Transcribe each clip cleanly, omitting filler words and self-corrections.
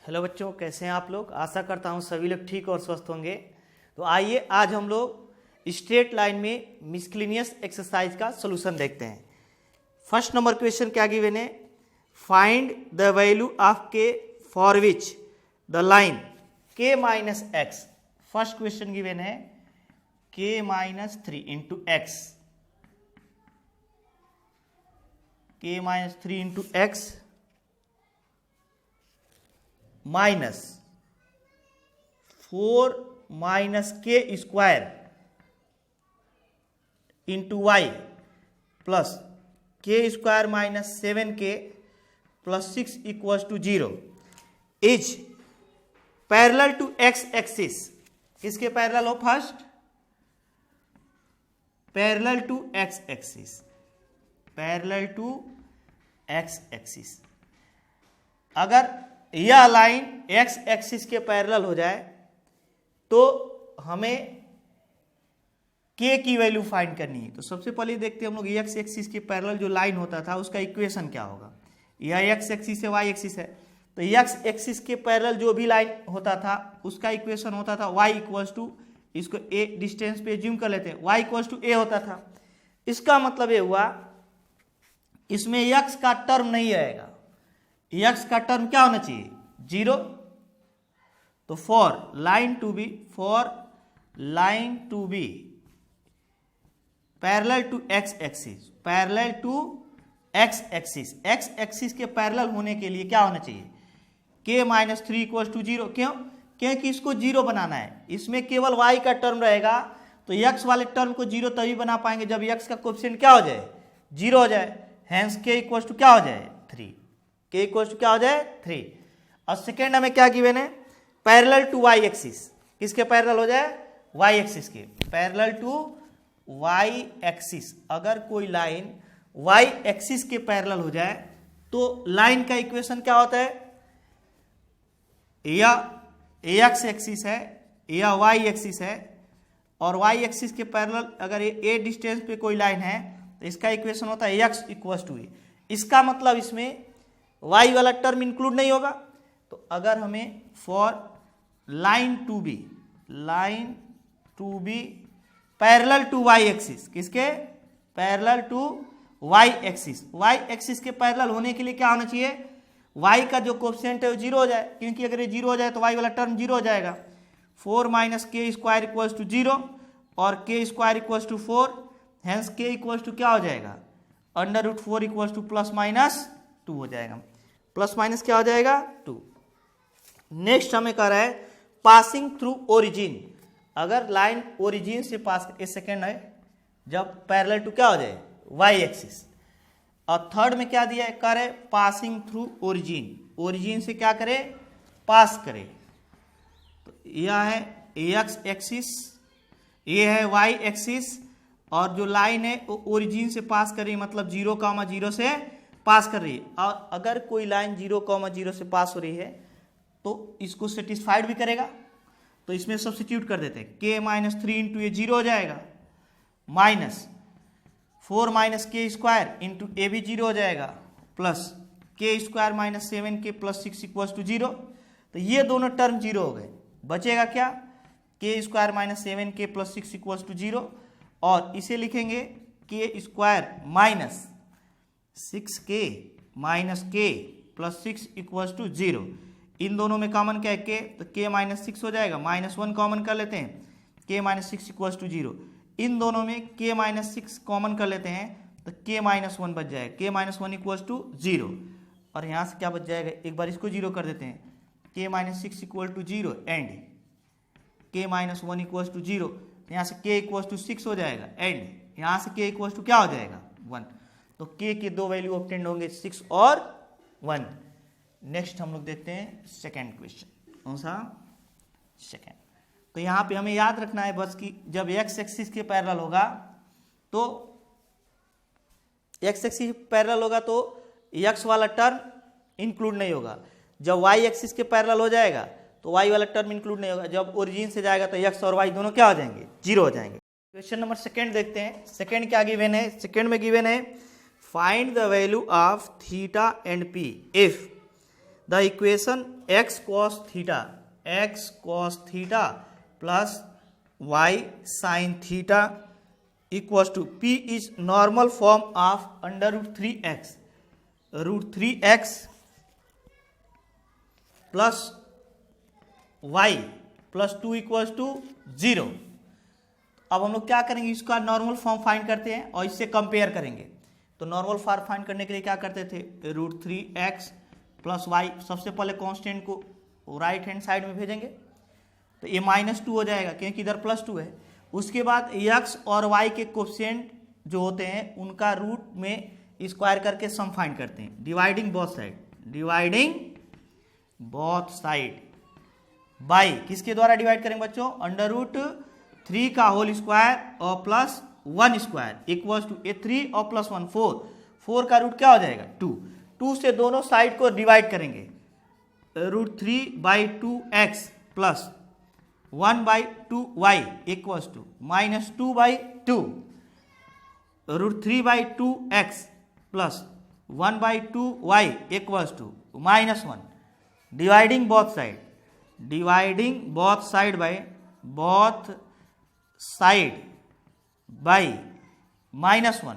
Hello बच्चों, कैसे हैं आप लोग। आशा करता हूं सभी लोग ठीक और स्वस्थ होंगे। तो आइए आज हम लोग स्ट्रेट लाइन में मिसक्लिनियस एक्सरसाइज का सॉल्यूशन देखते हैं। फर्स्ट नंबर क्वेश्चन क्या गिवन है, find the value of k for which the line k minus x. First question given है k minus 3 into x, k minus 3 into x minus 4 minus k square into y plus के square minus 7k plus 6 equals to 0 is parallel to x axis. किसके parallel हो? First parallel to x axis, parallel to x axis. अगर यह line x axis के parallel हो जाए तो हमें के की वैल्यू फाइंड करनी है। तो सबसे पहले देखते हैं हम लोग एक्स एक्सिस के पैरेलल जो लाइन होता था उसका इक्वेशन क्या होगा। यह एक्स एक्सिस है, वाई एक्सिस है, तो एक्स एक्सिस के पैरेलल जो भी लाइन होता था उसका इक्वेशन होता था वाई इक्वल्स टू, इसको ए डिस्टेंस पे ज्यूम कर लेते हैं, वाई इक्वल्स टू ए होता था। इसका मतलब ये हुआ इसमें एक्स का टर्म नहीं आएगा। एक्स का टर्म क्या होना चाहिए? 0। तो for line to be parallel to x axis, parallel to x axis, x axis के पैरेलल होने के लिए क्या होना चाहिए? के माइनस 3 इक्वल्स टू 0। क्यों? क्योंकि इसको 0 बनाना है। इसमें केवल y का टर्म रहेगा तो x वाले टर्म को 0 तभी बना पाएंगे जब x का कोएफिशिएंट क्या हो जाए? 0 हो जाए। हेंस के इक्वल्स टू क्या हो जाए? 3। के इक्वल्स टू क्या हो जाए? 3। और सेकेंड हमें क्या गिवन है? Parallel to y axis. किसके पैरेलल हो जाए? y एक्सिस के। Parallel to y axis. अगर कोई लाइन y एक्सिस के पैरेलल हो जाए तो लाइन का इक्वेशन क्या होता है? या एक्स एक्सिस है या वाई एक्सिस है, और वाई एक्सिस के पैरेलल अगर ए डिस्टेंस पे कोई लाइन है तो इसका इक्वेशन होता है एक्स इक्वल्स टू ए। इसका मतलब इसमें वाई वाला टर्म इंक्लूड नहीं होगा। तो अगर हमें for line to be parallel to Y axis, किसके? Parallel to Y axis. Y axis के पैरेलल होने के लिए क्या होना चाहिए? y का जो कोएफिशिएंट है वो 0 हो जाए, क्योंकि अगर ये 0 हो जाए तो y वाला टर्म 0 हो जाएगा। 4 minus k square equals to 0 और k square equals to 4, hence k equals to क्या हो जाएगा? Under root 4 equals to plus minus 2 हो जाएगा। प्लस माइनस क्या हो जाएगा? 2। नेक्स्ट हमें कह रहा है पासिंग थ्रू ओरिजिन। अगर लाइन ओरिजिन से पास, एक सेकेंड है, जब पैरेलल टू क्या हो जाए? y axis. और थर्ड में क्या दिया है? करे पासिंग थ्रू ओरिजिन। ओरिजिन से क्या करे? पास करे। तो यह है एक्स एक्सिस, ये है वाई एक्सिस, और जो लाइन है वो ओरिजिन से पास कर रही है, मतलब 0,0 से पास कर रही है। और अगर कोई लाइन 0,0 से पास हो रही है तो इसको सेटिस्फाइड भी करेगा। तो इसमें सब्स्टिट्यूट कर देते हैं, के माइनस 3 इंटू ये 0 हो जाएगा, minus 4 minus k square into a भी 0 हो जाएगा, प्लस के square minus 7k plus 6 equals to 0। तो ये दोनों टर्म 0 हो गए। बचेगा क्या? K square minus 7k plus 6 equals to 0, और इसे लिखेंगे k square minus 6k minus k plus 6 equals to 0। इन दोनों में कॉमन क्या है? k, तो k माइनस 6 हो जाएगा, माइनस 1 कॉमन कर लेते हैं, k माइनस 6 इक्वल्स टू 0। इन दोनों में k माइनस 6 कॉमन कर लेते हैं तो k माइनस 1 बच जाएगा, k माइनस 1 इक्वल्स टू 0। और यहाँ से क्या बच जाएगा? एक बार इसको 0 कर देते हैं, k minus 6 equal to 0 and k minus 1 equals to 0। यहाँ से k इक्वल्स टू 6 हो जाएगा एंड यहाँ से k इक्वल्स टू क्या हो जाएगा? 1। तो k के दो वैल्यू ऑब्टेन्ड होंगे, 6 और 1। नेक्स्ट हम लोग देखते हैं सेकेंड क्वेश्चन। कौन सा? सेकेंड। तो यहाँ पे हमें याद रखना है बस कि जब एक्स एक्सिस के पैरेलल होगा तो एक्स एक्सिस पैरेलल होगा तो एक्स वाला टर्म इंक्लूड नहीं होगा। जब वाई एक्सिस के पैरेलल हो जाएगा तो वाई वाला टर्म इंक्लूड नहीं होगा। जब ओरिजिन से जाएगा तो एक्स और वाई दोनों क्या हो जाएंगे? 0 हो जाएंगे। क्वेश्चन नंबर सेकेंड देखते हैं। सेकेंड क्या गिवन है? सेकेंड में गिवन है find the value of theta and p if the equation x cos theta plus y sin theta equals to p is normal form of √3x √3x plus y plus 2 equals to 0। अब हम लोग क्या करेंगे, इसका normal form find करते हैं और इससे कंपेयर करेंगे। तो नॉर्मल फॉर्म फाइंड करने के लिए क्या करते थे, √3x प्लस y, सबसे पहले कांस्टेंट को राइट हैंड साइड में भेजेंगे तो ये -2 हो जाएगा क्योंकि इधर +2 है। उसके बाद x और y के कोफिशिएंट जो होते हैं उनका रूट में स्क्वायर करके सम फाइंड करते हैं, डिवाइडिंग बोथ साइड बाई किसके द्वारा डिवाइड करेंगे बच्चों, √3 का होल स्क्वायर और प्लस 1 स्क्वायर इक्वल्स टू ये 3 और प्लस 1 4 का रूट क्या हो जाएगा 2 से दोनों साइड को डिवाइड करेंगे, √3/2x plus 1/2y equals to -2/2 √3/2x plus 1/2y equals to -1 dividing both side by -1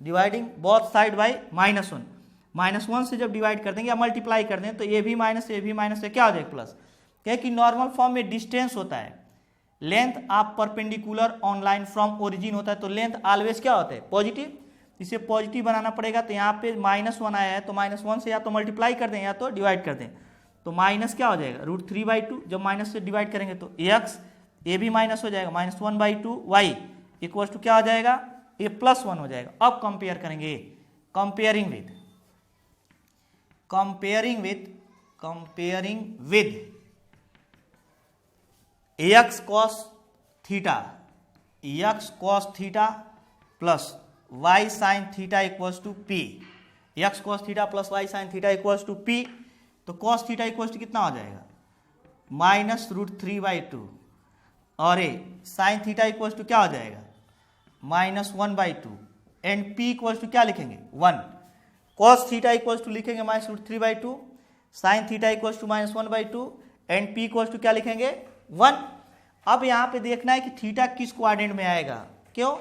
dividing both side by -1 से जब डिवाइड कर देंगे या मल्टीप्लाई कर दें तो ये भी माइनस से क्या हो जाएगा प्लस, क्योंकि नॉर्मल फॉर्म में डिस्टेंस होता है, लेंथ आप perpendicular on line from origin होता है तो लेंथ ऑलवेज क्या होता है पॉजिटिव, इसे पॉजिटिव बनाना पड़ेगा। तो यहाँ पे -1 आया है तो -1 से या तो मल्टीप्लाई कर दें या तो डिवाइड कर दें, तो माइनस क्या हो जाएगा √3/2, जब माइनस से डिवाइड करेंगे तो x ये भी माइनस हो जाएगा, -1/2y इक्वल्स टू क्या हो जाएगा ये +1 हो जाएगा। अब कंपेयर करेंगे, comparing with x cos theta plus y sin theta equals to p, x cos theta plus y sin theta equals to p, तो cos थीटा इक्वल्स टू कितना हो जाएगा -√3/2 और ये sin थीटा इक्वल्स टू क्या हो जाएगा -1/2 एंड p इक्वल्स टू क्या लिखेंगे 1, cos थीटा इक्वल्स टू लिखेंगे -√3/2, sin theta equals to -1/2 and p equals to क्या लिखेंगे 1। अब यहाँ पे देखना है कि थीटा किस क्वाड्रेंट में आएगा, क्यों,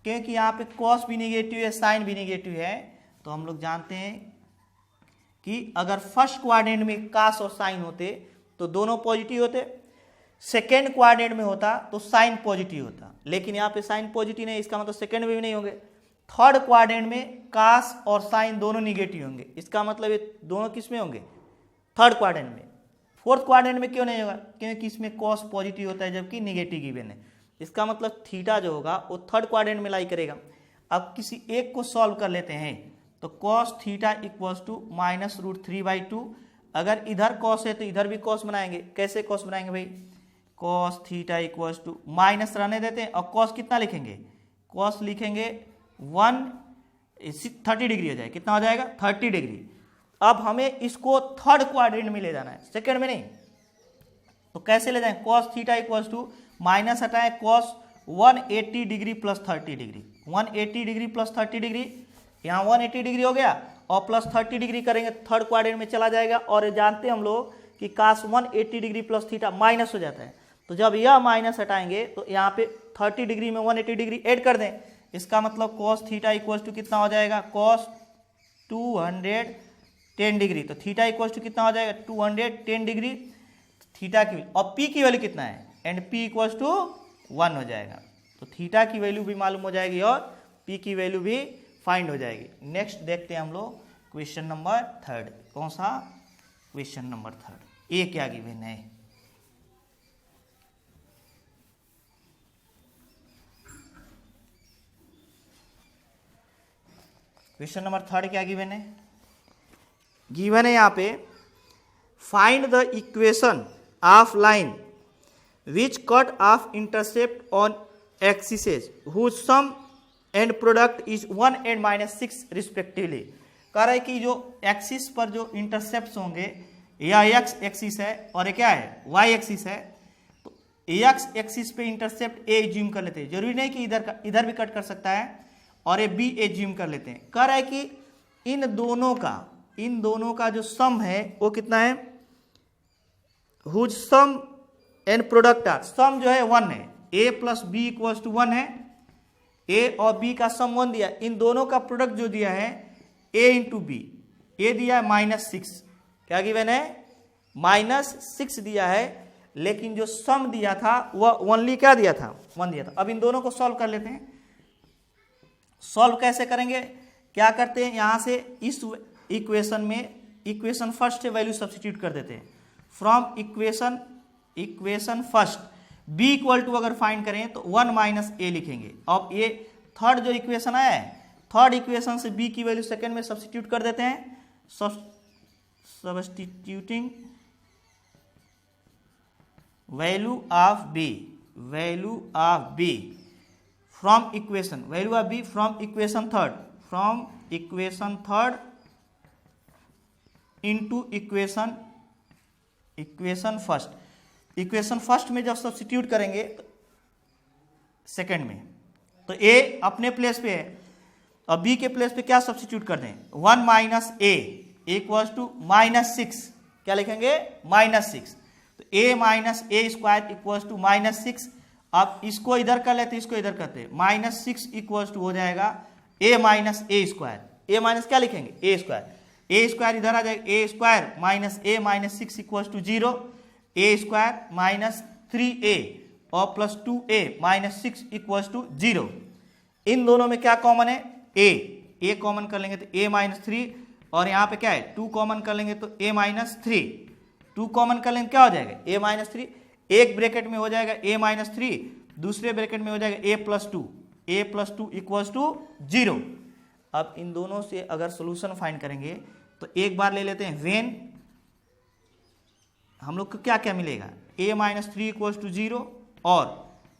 क्योंकि यहाँ पे cos भी नेगेटिव है sin भी नेगेटिव है। तो हम लोग जानते हैं कि अगर फर्स्ट क्वाड्रेंट में cos और sin होते तो दोनों पॉजिटिव होते, सेकेंड क्वाड्रेंट में होता तो साइन पॉजिटिव होता, लेकिन यहाँ पे साइन पॉजिटिव नहीं, इसका मतलब सेकेंड में भी नहीं होंगे। थर्ड क्वाड्रेंट में cos और साइन दोनों निगेटिव होंगे, इसका मतलब ये दोनों किस में होंगे थर्ड क्वाड्रेंट में। फोर्थ क्वाड्रेंट में क्यों नहीं होगा, क्योंकि इसमें cos पॉजिटिव होता है जबकि निगेटिव गिवन है, इसका मतलब थीटा जो होगा वो थर्ड क्वाड्रेंट में लाई करेगा। अब किसी एक को सॉल्व कर लेते हैं तो cos थीटा इक्वल्स टू -√3/2, अगर इधर cos है तो इधर भी cos बनाएंगे, कैसे cos बनाएंगे भाई, cos theta equals to minus रहने देते हैं और cos कितना लिखेंगे, cos लिखेंगे 130 डिग्री हो जाएगा, कितना हो जाएगा 30 डिग्री। अब हमें इसको थर्ड क्वाड्रेंट में ले जाना है, सेकेंड में नहीं, तो कैसे ले जाएं, cos theta equals to minus हटाएं cos 180 degree plus 30 degree, 180 degree plus 30 degree, यहाँ 180 डिग्री हो गया और प्लस 30 डिग्री करेंगे थर्ड क्वाड्रेंट में चला जाएगा। और जानते हैं हम लोग कि cos 180 degree plus theta minus हो जाता है, तो जब यह माइनस हटाएंगे तो यहाँ पे 30 डिग्री में 180 डिग्री ऐड कर दें, इसका मतलब cos थीटा इक्वल्स टू कितना हो जाएगा cos 210 डिग्री, तो थीटा इक्वल्स टू कितना हो जाएगा 210 डिग्री थीटा की, और p की वैल्यू कितना है एंड p इक्वल्स टू 1 हो जाएगा, तो थीटा की वैल्यू भी मालूम हो जाएगी और p की वैल्यू भी फाइंड हो जाएगी। नेक्स्ट देखते हैं हम लोग क्वेश्चन नंबर 3, कौन सा क्वेश्चन नंबर 3, ये क्या गिवन है, क्वेश्चन नंबर 3 क्या गिवन है, गिवन है यहाँ पे find the equation of line which cut off intercept on axes whose sum and product is 1 and -6 respectively. कह रहा है कि जो एक्सिस पर जो इंटरसेप्ट होंगे, यह x एक्सिस है और ये क्या है y एक्सिस है, तो x एक्सिस पे इंटरसेप्ट a एज्यूम कर लेते हैं, जरूरी नहीं कि इधर भी कट कर सकता है, और ये b एज्यूम कर लेते हैं। कह रहा है कि इन दोनों का इन दोनों का जो सम है वो कितना है, whose sum and product are, sum जो है 1 है, a plus B equals to 1 है, a और b का सम 1 दिया, इन दोनों का प्रोडक्ट जो दिया है a इंटू बी, a दिया है -6, क्या गिवन है -6 दिया है, लेकिन जो सम दिया था वह ओनली क्या दिया था 1 दिया था। अब इन दोनों को सॉल्व कर लेते हैं। सॉल्व कैसे करेंगे, क्या करते हैं, यहां से इस इक्वेशन में इक्वेशन फर्स्ट से वैल्यू सब्स्टिट्यूट कर देते हैं। From equation first b equal to अगर फाइंड करें तो 1 माइनस a लिखेंगे। अब ये थर्ड जो इक्वेशन आया है, थर्ड इक्वेशन से b की वैल्यू सेकंड में सब्स्टिट्यूट कर देते हैं। Substituting value of b from equation, value of b from equation third into equation first. Equation first में जब सब्स्टिट्यूट करेंगे सेकंड में, तो a अपने प्लेस पे है और b के प्लेस पे क्या सब्स्टिट्यूट कर दें, 1 माइनस a इक्वल्स टू -6, क्या लिखेंगे -6, तो a minus a square equals to -6। अब इसको इधर कर लेते, इसको इधर करते, -6 इक्वल्स टू हो जाएगा a minus a square, a minus क्या लिखेंगे a स्क्वायर इधर आ जाएगा, a square minus a minus 6 equals to 0, a square minus 3a और plus 2a minus 6 equals to 0। इन दोनों में क्या कॉमन है, a कॉमन कर लेंगे तो a माइनस 3, और यहाँ पे क्या है 2 कॉमन कर लेंगे तो a माइनस 3, 2 कॉमन कर लेंगे क्या हो जाएगा a माइनस 3, एक ब्रैकेट में हो जाएगा a माइनस 3, दूसरे ब्रैकेट में हो जाएगा a प्लस 2 इक्वल्स टू 0। अब इन दोनों से अगर सोल्यूशन फाइंड करेंगे तो एक बार ले लेते हैं वेन, हम लोग को क्या क्या मिलेगा, a माइनस 3 इक्वल्स टू 0 और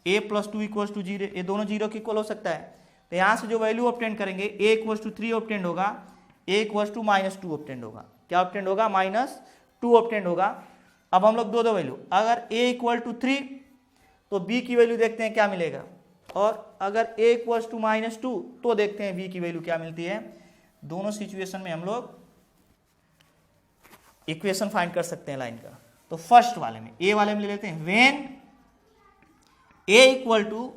a प्लस 2 इक्वल्स टू 0, ये दोनों 0 के इक्वल हो सकता है। तो यहाँ से जो वैल्यू ऑब्टेंड करेंगे a इक्वल्स टू 3 ऑब्टेंड होगा, a इक्वल्स टू -2 ऑब्टेंड होगा, क्या ऑब्टेंड होगा -2 ऑब्टेंड होगा। अब हम लोग दो वैल्यू, अगर a इक्वल टू 3 तो b की वैल्यू देखते हैं क्या मिलेगा, और अगर a इक्वल्स टू -2 तो देखते हैं b की वैल्यू क्या मिलती है। दोनों सिचुएशन में हम लोग इक्वेशन फाइंड कर सकते हैं लाइन का। तो फर्स्ट वाले में a वाले में ले लेते हैं, व्हेन a इक्वल टू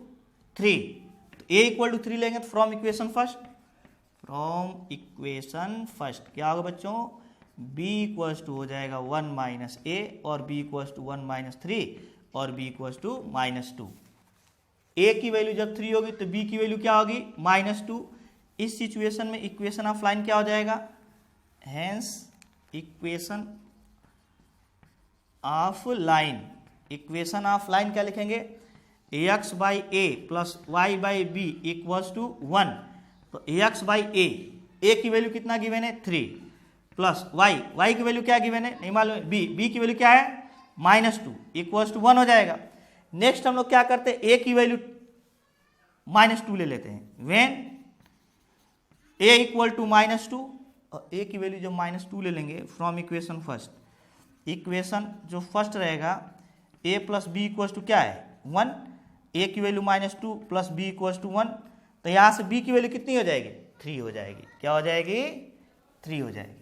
3, तो a इक्वल टू 3 लेंगे तो फ्रॉम इक्वेशन फर्स्ट क्या होगा बच्चों, b इक्वल्स टू हो जाएगा 1 माइनस a और b इक्वल्स टू 1 माइनस 3 और b इक्वल्स टू -2। a की वैल्यू जब 3 होगी तो b की वैल्यू क्या होगी -2। इस सिचुएशन में इक्वेशन ऑफ लाइन क्या हो जाएगा, हेंस इक्वेशन ऑफ लाइन क्या लिखेंगे, x by A plus Y by B equals to 1। तो x बाई ए की वैल्यू कितना गिवन है 3 प्लस y की वैल्यू क्या गिवन है नहीं मालूम, b की वैल्यू क्या है -2 इक्वल्स टू 1 हो जाएगा। नेक्स्ट हम लोग क्या करते हैं, a की वैल्यू -2 ले लेते हैं, व्हेन a इक्वल टू -2, और a की वैल्यू जब -2 ले लेंगे फ्रॉम इक्वेशन फर्स्ट, इक्वेशन जो फर्स्ट रहेगा a plus B equals to क्या है 1, a की value -2 plus b equals to 1, तो यहाँ से b की वैल्यू कितनी हो जाएगी 3 हो जाएगी, क्या हो जाएगी 3 हो जाएगी।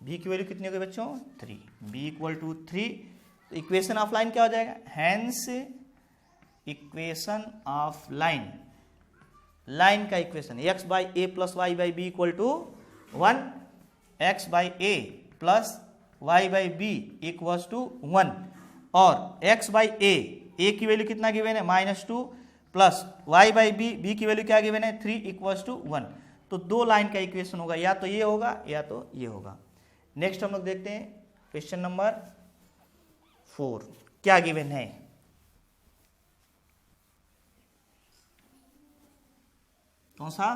b की वैल्यू कितनी हो गई बच्चों 3, b इक्वल टू 3, तो इक्वेशन ऑफ लाइन क्या हो जाएगा, हैंस इक्वेशन ऑफ लाइन का equation x by A plus Y by B equal to 1, x by A plus Y by B equals to 1, और x बाई ए की value कितना given है -2 plus y by B की value क्या given है 3 equals to 1। तो दो line का इक्वेशन होगा, या तो ये होगा या तो ये होगा। नेक्स्ट हम लोग देखते हैं क्वेश्चन नंबर 4 क्या गिवन है। कौन सा,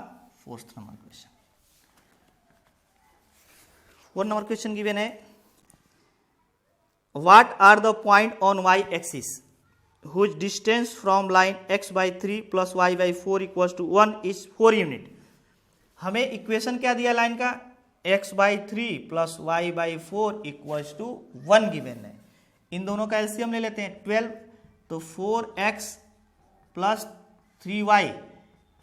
4th number question. 4 number question given है, what are the point on y axis whose distance from line x by 3 plus y by 4 equals to 1 is 4 unit. हमें इक्वेशन क्या दिया लाइन का, x by 3 plus y by 4 equals to 1 given है। इन दोनों का LCM ले लेते हैं 12, तो 4x plus 3y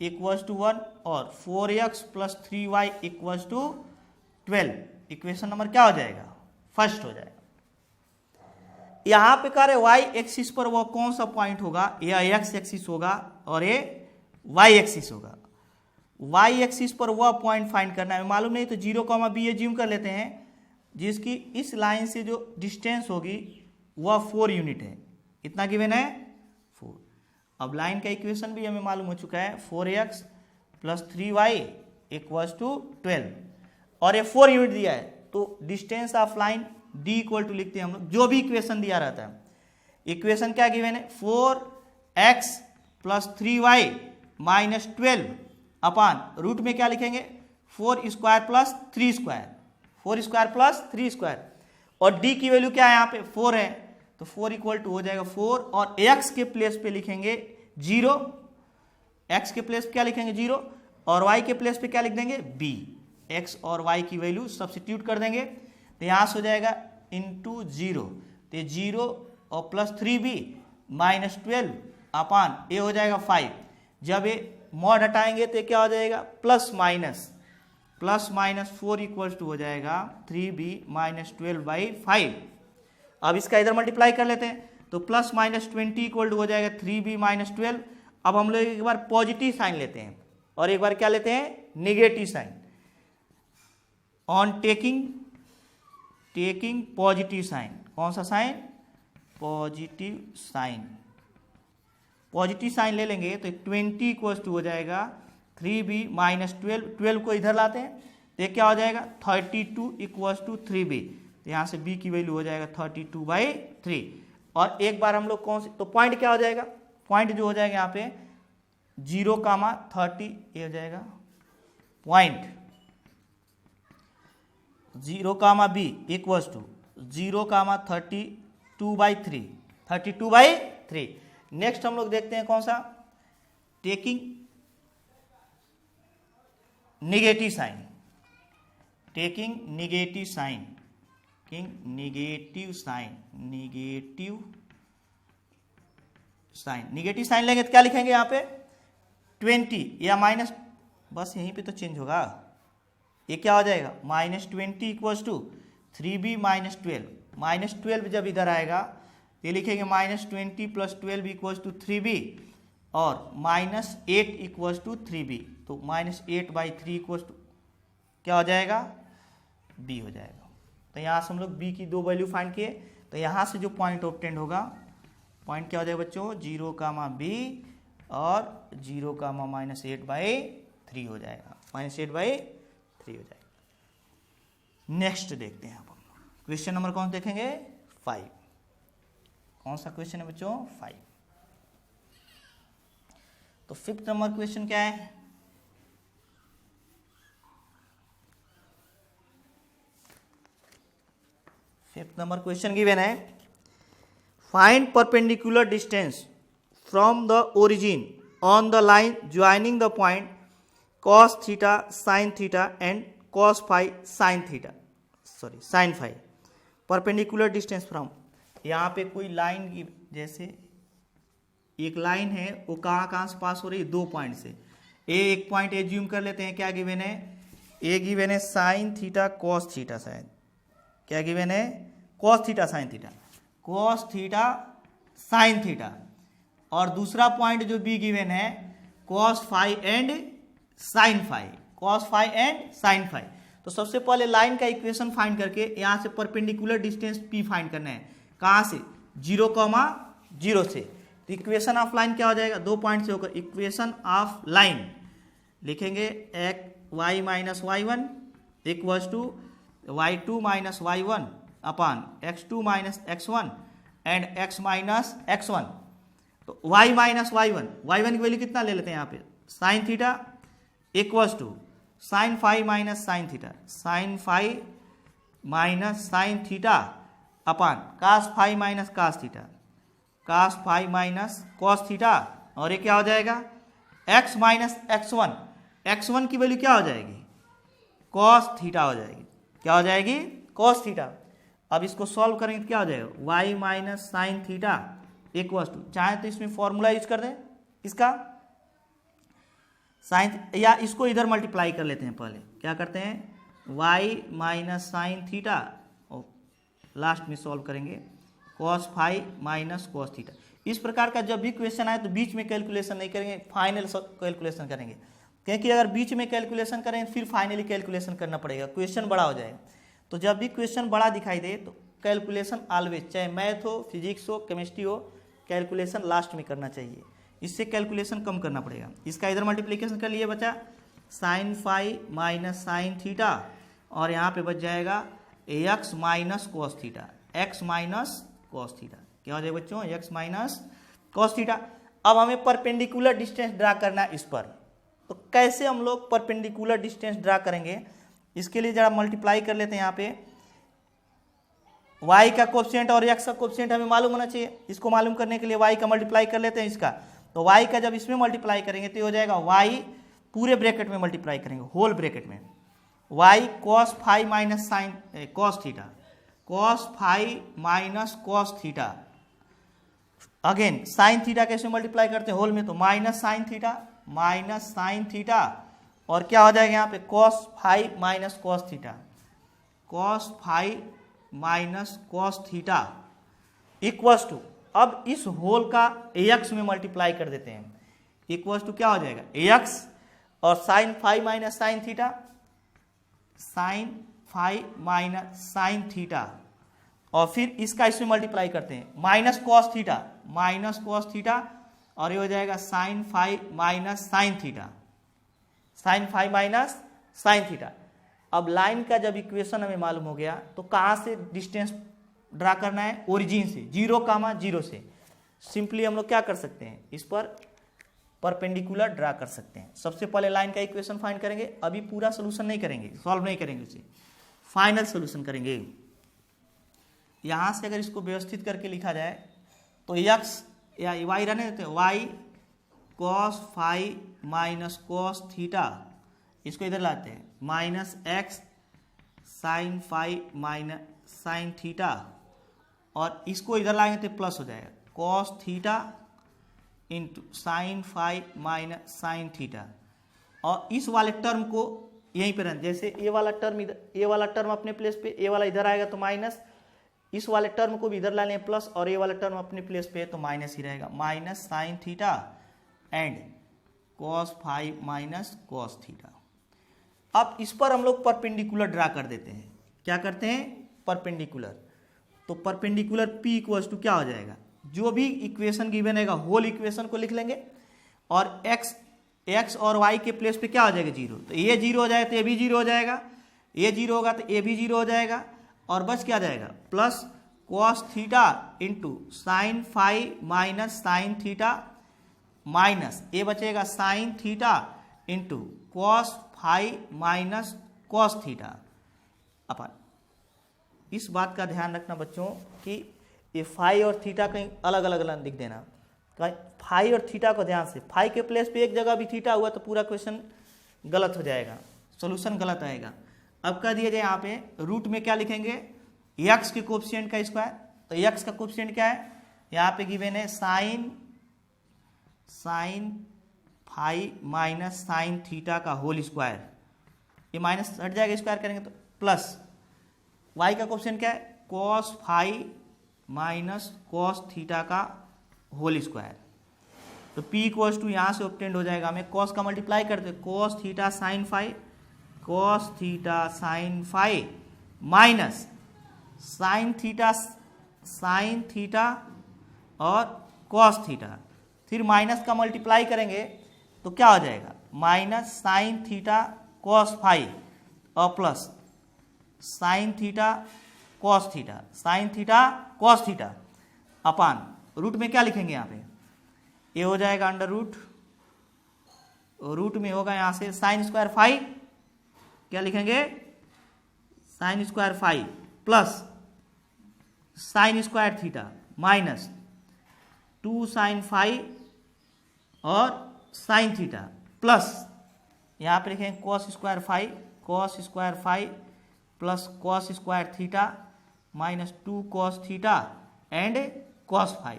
equals to 1 और 4x plus 3y equals to 12। Equation number क्या हो जाएगा? फर्स्ट हो जाएगा। यहां पे कह रहे y एक्सिस पर वो कौन सा पॉइंट होगा? यह x एक्सिस होगा और ये y एक्सिस होगा। y एक्सिस पर वह पॉइंट फाइंड करना है, मालूम नहीं तो 0, b एज्यूम कर लेते हैं, जिसकी इस लाइन से जो डिस्टेंस होगी वह 4 यूनिट है। इतना गिवन है 4। अब लाइन का इक्वेशन भी हमें मालूम हो चुका है, 4x plus 3y equals to 12 और ये 4 यूनिट दिया है, तो distance of line d equal to लिखते हैं हम लोग, जो भी इक्वेशन दिया रहता है। इक्वेशन क्या गिवन है? 4x प्लस 3y माइनस 12 अपान रूट में क्या लिखेंगे? 4 square plus 3 square, 4 square plus 3 square, और d की वैल्यू क्या है? यहाँ पे 4 है, तो 4 इक्वल टू हो जाएगा 4 और x के प्लेस पे लिखेंगे 0, x के प्लेस पे क्या लिखेंगे? 0, और y के प्लेस पे क्या लिख देंगे? b। x और y की वैल्यू सब्स्टिट्यूट कर देंगे, तो यहाँ से हो जाएगा इंटू 0, तो 0 और प्लस 3b माइनस 12 अपान ये हो जाएगा 5। जब ये मॉड हटाएंगे तो क्या हो जाएगा? प्लस माइनस 4 इक्वल्स टू हो जाएगा 3b माइनस 12/5। अब इसका इधर मल्टीप्लाई कर लेते हैं, तो प्लस माइनस 20 इक्वल टू हो जाएगा 3b माइनस 12। अब हम लोग एक बार पॉजिटिव साइन लेते हैं और एक बार क्या लेते हैं? Negative sign. On taking positive sign, कौन सा sign? Positive sign. Positive sign ले लेंगे तो 20 इक्वल्स टू हो जाएगा 3b माइनस 12 को इधर लाते हैं तो क्या हो जाएगा? 32 इक्वल्स टू 3b, तो यहाँ से b की वैल्यू हो जाएगा 32/3। और एक बार हम लोग कौन से, तो पॉइंट क्या हो जाएगा? पॉइंट जो हो जाएगा यहाँ पे 0,30 ये हो जाएगा point 0, b equals to 0,32/3। Next हम लोग देखते हैं कौन सा? टेकिंग निगेटिव साइन लेंगे तो क्या लिखेंगे यहाँ पे? 20 या माइनस, बस यहीं पे तो चेंज होगा, ये क्या हो जाएगा? -20 इक्वल्स टू 3b माइनस 12 जब इधर आएगा ये लिखेंगे -20 प्लस 12 इक्वल्स टू 3b और -8 इक्वल्स टू 3b, तो -8/3 इक्वल्स टू क्या हो जाएगा? b हो जाएगा। तो यहाँ से हम लोग b की 2 वैल्यू फाइंड किए, तो यहाँ से जो पॉइंट ऑब्टेंड होगा, पॉइंट क्या हो जाएगा बच्चों? 0, b और 0, -8/3 हो जाएगा, -8/3 हो जाएगा। नेक्स्ट देखते हैं अब हम लोग क्वेश्चन नंबर कौन देखेंगे? 5। कौन सा क्वेश्चन है बच्चों? 5। तो 5th नंबर क्वेश्चन क्या है? फिफ्थ नंबर क्वेश्चन गिवन है, find perpendicular distance from the origin on the line joining the point cos theta sine theta and cos phi sine theta, sorry sine phi. Perpendicular distance from, यहाँ पे कोई line की, जैसे एक line है वो कहाँ से पास हो रही है? 2 पॉइंट से। एक पॉइंट एज्यूम कर लेते हैं, क्या गिवन है? ए गिवन है साइन थीटा कॉस थीटा, शायद क्या गिवन है? Cos theta sine theta, cos theta sine theta, और दूसरा पॉइंट जो बी गिवन है cos phi and sine phi, cos phi and sine phi. तो सबसे पहले लाइन का इक्वेशन फाइंड करके यहाँ से परपेंडिकुलर डिस्टेंस पी फाइंड करना है। कहाँ से? 0, से। तो इक्वेशन ऑफ लाइन क्या हो जाएगा? 2 पॉइंट से होकर इक्वेशन ऑफ लाइन लिखेंगे y minus y1 equals to y2 minus y1 upon x2 minus x1 and x minus x1। तो y माइनस y1 की वैल्यू कितना ले लेते हैं यहाँ पे? Sine theta equals to sine phi minus sine theta, sine phi minus sine theta upon cos phi minus cos theta, cos phi minus cos theta, और ये क्या हो जाएगा? x माइनस x1 की वैल्यू क्या हो जाएगी? कॉस थीटा हो जाएगी। क्या हो जाएगी? Cos theta. अब इसको सॉल्व करेंगे तो क्या हो जाएगा? y minus sine theta equals to, चाहे तो इसमें फॉर्मूला यूज कर दें इसका, साइन, या इसको इधर मल्टीप्लाई कर लेते हैं, पहले क्या करते हैं y माइनस साइन थीटा और लास्ट में सॉल्व करेंगे cos phi minus cos theta. इस प्रकार का जब भी क्वेश्चन आए तो बीच में कैलकुलेशन नहीं करेंगे, फाइनल कैलकुलेशन करेंगे, क्योंकि अगर बीच में कैलकुलेशन करें फिर फाइनली कैलकुलेशन करना पड़ेगा, क्वेश्चन बड़ा हो जाएगा। तो जब भी क्वेश्चन बड़ा दिखाई दे तो कैलकुलेशन ऑलवेज, चाहे मैथ हो, फिजिक्स हो, केमिस्ट्री हो, कैलकुलेशन लास्ट में करना चाहिए, इससे कैलकुलेशन कम करना पड़ेगा। इसका इधर मल्टीप्लिकेशन कर लिए बचा sine phi minus sine theta और यहाँ पे बच जाएगा X minus cos theta, X minus cos theta. क्या हो जाएगा बच्चों, एक्स माइनस कॉस थीटा। अब हमें परपेंडिकुलर डिस्टेंस ड्रा करना है इस पर, तो कैसे हम लोग परपेंडिकुलर डिस्टेंस ड्रा करेंगे, इसके लिए जरा मल्टीप्लाई कर लेते हैं। यहाँ पे y का कोएफिशिएंट और x का कोएफिशिएंट हमें मालूम होना चाहिए, इसको मालूम करने के लिए y का मल्टीप्लाई कर लेते हैं इसका। तो y का जब इसमें मल्टीप्लाई करेंगे तो हो जाएगा y पूरे ब्रैकेट में मल्टीप्लाई करेंगे, होल ब्रैकेट में, y cos phi minus sine cos theta, cos phi minus cos theta. Again sine theta कैसे मल्टीप्लाई करते हैं होल में, तो माइनस साइन थीटा और क्या हो जाएगा यहाँ पे cos phi minus cos theta, cos phi minus cos theta equals to, अब इस होल का ax में मल्टीप्लाई कर देते हैं, इक्वल्स टू क्या हो जाएगा ax और sine phi minus sine theta, sine phi minus sine theta और फिर इसका इसमें मल्टीप्लाई करते हैं माइनस कॉस थीटा और ये हो जाएगा sine phi minus sine theta, sine phi minus sine theta. अब लाइन का जब इक्वेशन हमें मालूम हो गया तो कहाँ से डिस्टेंस ड्रा करना है, ओरिजिन से, 0, से। सिंपली हम लोग क्या कर सकते हैं, इस पर परपेंडिकुलर ड्रा कर सकते हैं। सबसे पहले लाइन का इक्वेशन फाइंड करेंगे, अभी पूरा सोल्यूशन नहीं करेंगे, सॉल्व नहीं करेंगे उसे, फाइनल सोल्यूशन करेंगे। यहाँ से अगर इसको व्यवस्थित करके लिखा जाए तो x या y रहने देते हैं, y cos phi minus cos theta, इसको इधर लाते हैं minus x sine phi minus sine theta और इसको इधर लाएंगे तो प्लस हो जाएगा cos theta into sine phi minus sine theta और इस वाले टर्म को यहीं पे रहना, जैसे ये वाला टर्म इधर, ये वाला टर्म अपने प्लेस पे, ये वाला इधर आएगा तो माइनस, इस वाले टर्म को भी इधर ला लें प्लस और ये वाला टर्म अपने प्लेस पे है तो माइनस ही रहेगा, minus sine theta and cos phi minus cos theta. अब इस पर हम लोग परपेंडिकुलर ड्रा कर देते हैं, क्या करते हैं परपेंडिकुलर, तो परपेंडिकुलर P इक्वल्स टू क्या हो जाएगा, जो भी इक्वेशन गिवन है होल इक्वेशन को लिख लेंगे और x और y के प्लेस पे क्या हो जाएगा 0, तो ये 0 हो जाएगा तो ये भी 0 हो जाएगा, ये 0 होगा तो ये भी 0 हो जाएगा और बच क्या जाएगा plus cos theta into sine phi minus sine theta minus ये बचेगा sine theta into cos phi minus cos theta upon. इस बात का ध्यान रखना बच्चों कि ये फाई और थीटा कहीं अलग अलग लिख देना, फाई और थीटा को ध्यान से, फाई के प्लेस पे एक जगह भी थीटा हुआ तो पूरा क्वेश्चन गलत हो जाएगा, सॉल्यूशन गलत आएगा। अब कह दिया जाए यहाँ पे रूट में क्या लिखेंगे, x के कोएफिशिएंट का स्क्वायर, तो x का कोएफिशिएंट क्या है, यहाँ पे गिवन है sine phi minus sine theta का होल स्क्वायर, ये माइनस हट जाएगा, स्क्वायर करेंगे तो प्लस y का कोएफिशिएंट क्या है cos phi minus cos theta का होल स्क्वायर, तो p इक्वल्स टू यहाँ से ऑब्टेंड हो जाएगा, हमें cos का मल्टीप्लाई करते हैं cos theta sine phi minus sine theta और कॉस थीटा, फिर माइनस का मल्टीप्लाई करेंगे तो क्या हो जाएगा minus sine theta cos phi और plus sine theta cos theta upon root में क्या लिखेंगे यहाँ पे, ये हो जाएगा अंडर रूट में होगा यहाँ से साइन स्क्वायर फाई, क्या लिखेंगे sine square phi plus sine square theta minus 2 sine phi और साइन थीटा प्लस यहाँ पे लिखेंगे cos square phi plus cos square theta minus 2 cos theta and cos phi,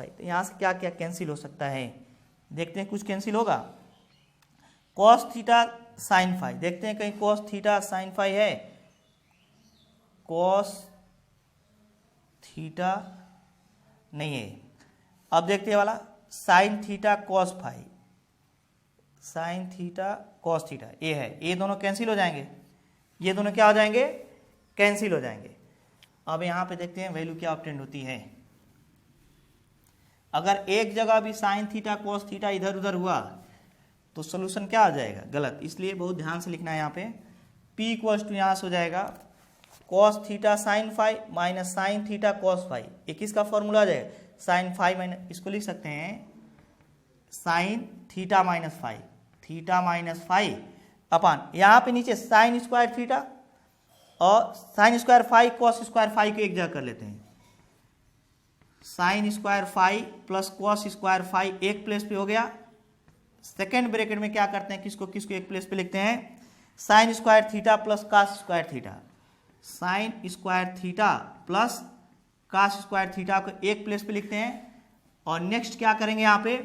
तो यहाँ से क्या क्या कैंसिल हो सकता है, देखते हैं कुछ कैंसिल होगा। कॉस थीटा साइन फाई, देखते हैं कहीं कॉस थीटा साइन फाई है, कॉस थीटा नहीं है। अब देखते हैं वाला sine theta cos phi, sine theta cos theta ये है, ये दोनों कैंसिल हो जाएंगे, ये दोनों क्या हो जाएंगे, कैंसिल हो जाएंगे। अब यहाँ पे देखते हैं वैल्यू क्या ऑब्टेंड होती है। अगर एक जगह भी साइन थीटा कॉस थीटा इधर उधर हुआ तो सोल्यूशन क्या आ जाएगा, गलत, इसलिए बहुत ध्यान से लिखना है। यहाँ पे P इक्वल्स टू यहाँ से हो जाएगा cos theta sine phi minus sine theta cos phi, ये किसका फॉर्मूला आ जाएगा, साइन फाई माइनस, इसको लिख सकते हैं sine theta minus phi, theta minus phi upon यहाँ पे नीचे साइन स्क्वायर थीटा और sine square phi cos square phi को एक जगह कर लेते हैं, sine square phi plus cos square phi एक प्लेस पे हो गया। सेकेंड ब्रैकेट में क्या करते हैं, किसको किसको एक प्लेस पे लिखते हैं, sine square theta plus cos square theta, sine square theta plus cos square theta को एक प्लेस पे लिखते हैं। और नेक्स्ट क्या करेंगे, यहाँ पे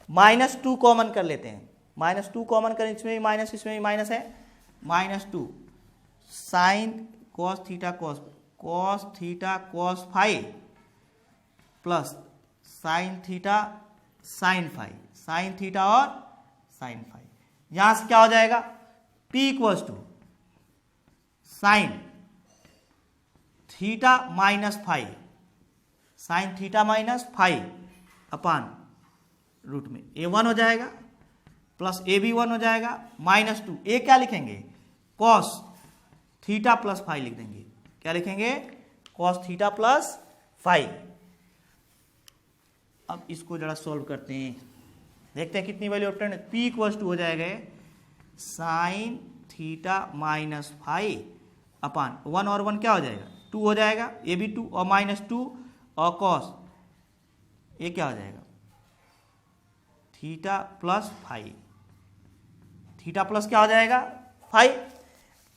-2 कॉमन कर लेते हैं, -2 कॉमन करें, इसमें भी माइनस इसमें भी माइनस है, -2 sine cos theta cos theta cos phi plus sine theta sine phi, sine theta और साइन फाई। यहां से क्या हो जाएगा, P equals to sine theta minus phi, sine theta minus phi upon root में A1 हो जाएगा प्लस AB1 हो जाएगा -2, ए क्या लिखेंगे, कॉस थीटा प्लस फाई लिख देंगे, क्या लिखेंगे, कॉस थीटा प्लस फाई। अब इसको जरा सॉल्व करते हैं, देखते हैं कितनी वैल्यू ऑब्टेंड है। P इक्वल्स टू हो जाएगा साइन थीटा माइनस फाई अपान 1 और 1 क्या हो जाएगा, 2 हो जाएगा, ये भी 2 और -2 और कॉस ये क्या हो जाएगा, theta plus phi, theta plus क्या हो जाएगा, फाई।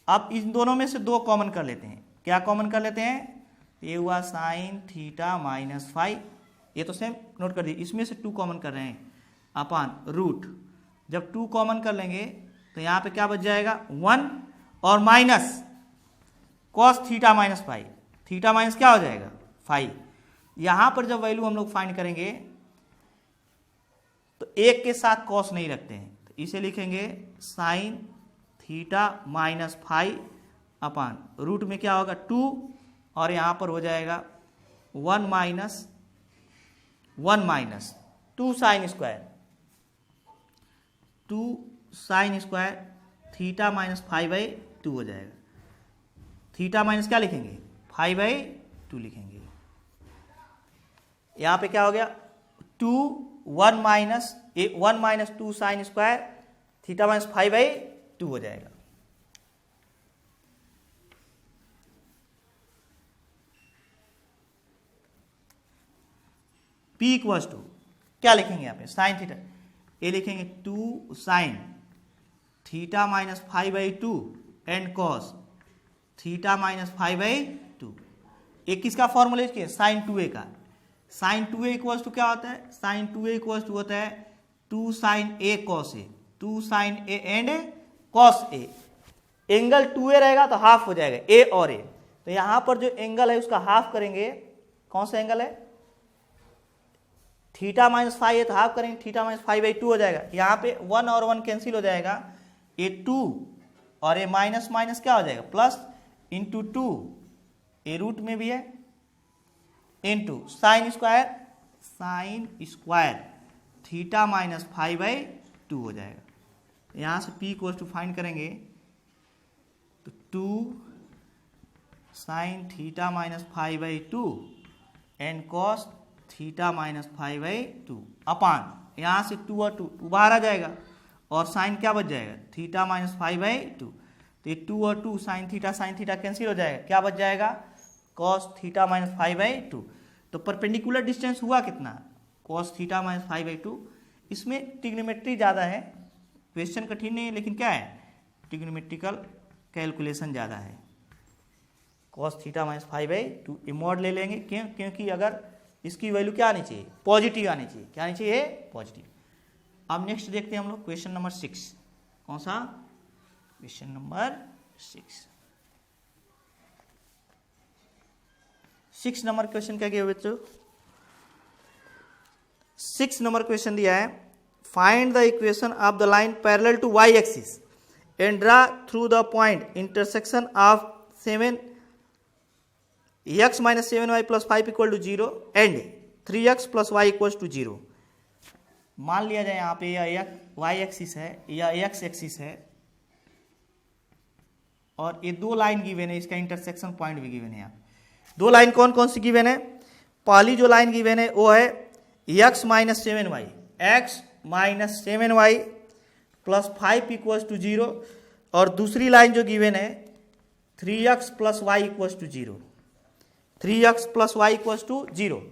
अब इन दोनों में से 2 कॉमन कर लेते हैं, क्या कॉमन कर लेते हैं, ये हुआ साइन थीटा माइनस फाई, ये तो सेम नोट कर दिए, इसमें से 2 कॉमन कर रहे हैं अपान रूट, जब 2 कॉमन कर लेंगे तो यहाँ पे क्या बच जाएगा 1 और minus cos theta minus phi, theta minus क्या हो जाएगा फाई। यहाँ पर जब वैल्यू हम लोग फाइंड करेंगे तो एक के साथ कॉस नहीं रखते हैं, तो इसे लिखेंगे sine theta minus phi upon root में क्या होगा 2 और यहाँ पर हो जाएगा 1 minus 2 sine square, 2 sign square theta minus 5/2 हो जाएगा, थीटा माइनस क्या लिखेंगे 5/2 लिखेंगे। यहाँ पे क्या हो गया 1 minus 2 sign square theta minus 5/2 हो जाएगा। P इक्वल्स टू क्या लिखेंगे यहाँ पे साइन थीटा, ये लिखेंगे 2 sign theta minus 5/2 and cos theta minus 5/2। एक किसका फॉर्मूला लिखिए साइन 2a का, साइन 2a इक्वल्स टू क्या होता है, साइन 2a इक्वल्स टू होता है 2 sine a cos a, 2 sine a and cos a। Angle 2a रहेगा तो हाफ हो जाएगा a और a, तो यहां पर जो एंगल है उसका हाफ करेंगे, कौन सा एंगल है, थीटा माइनस 5 है तो हाफ करेंगे, थीटा माइनस 5/2 हो जाएगा। यहाँ पे 1 और 1 कैंसिल हो जाएगा, ये 2 और ये माइनस माइनस क्या हो जाएगा प्लस, इंटू 2 ये रूट में भी है, into sine square theta minus 5/2 हो जाएगा। यहाँ से P इक्वल्स टू फाइंड करेंगे तो 2 sign theta minus 5/2 and cos theta minus 5/2 अपान यहाँ से 2 और 2 बाहर आ जाएगा और साइन क्या बच जाएगा थीटा माइनस 5/2, तो ये 2 और 2 साइन थीटा कैंसिल हो जाएगा, क्या बच जाएगा कॉस थीटा माइनस 5/2। तो परपेंडिकुलर डिस्टेंस हुआ कितना, कॉस थीटा माइनस 5/2। इसमें ट्रिग्नोमेट्री ज़्यादा है, क्वेश्चन कठिन नहीं है लेकिन क्या है ट्रिग्नोमेट्रिकल कैलकुलेशन ज़्यादा है। कॉस थीटा माइनस 5/2 ये मॉड ले लेंगे, क्यों, क्योंकि अगर इसकी वैल्यू क्या आनी चाहिए पॉजिटिव आनी चाहिए, क्या आनी चाहिए पॉजिटिव। अब नेक्स्ट देखते हैं हम लोग क्वेश्चन नंबर 6। कौन सा? क्वेश्चन नंबर 6 नंबर क्वेश्चन क्या किया बच्चों? 6 नंबर क्वेश्चन दिया है, find the equation of the line parallel to y axis and draw through the point intersection of 7x - 7y + 5 = 0 and 3x + y = 0। मान लिया जाए यहाँ पे यह y एक्सिस है, यह x एक्सिस है और ये दो लाइन गिवन है, इसका इंटरसेक्शन पॉइंट भी गिवन है। यहाँ दो लाइन कौन कौन सी गिवन है? पहली जो लाइन गिवन है वो है x - 7y, x - 7y + 5 = 0 और दूसरी लाइन जो गिवन है 3x + y = 0, 3x + y = 0।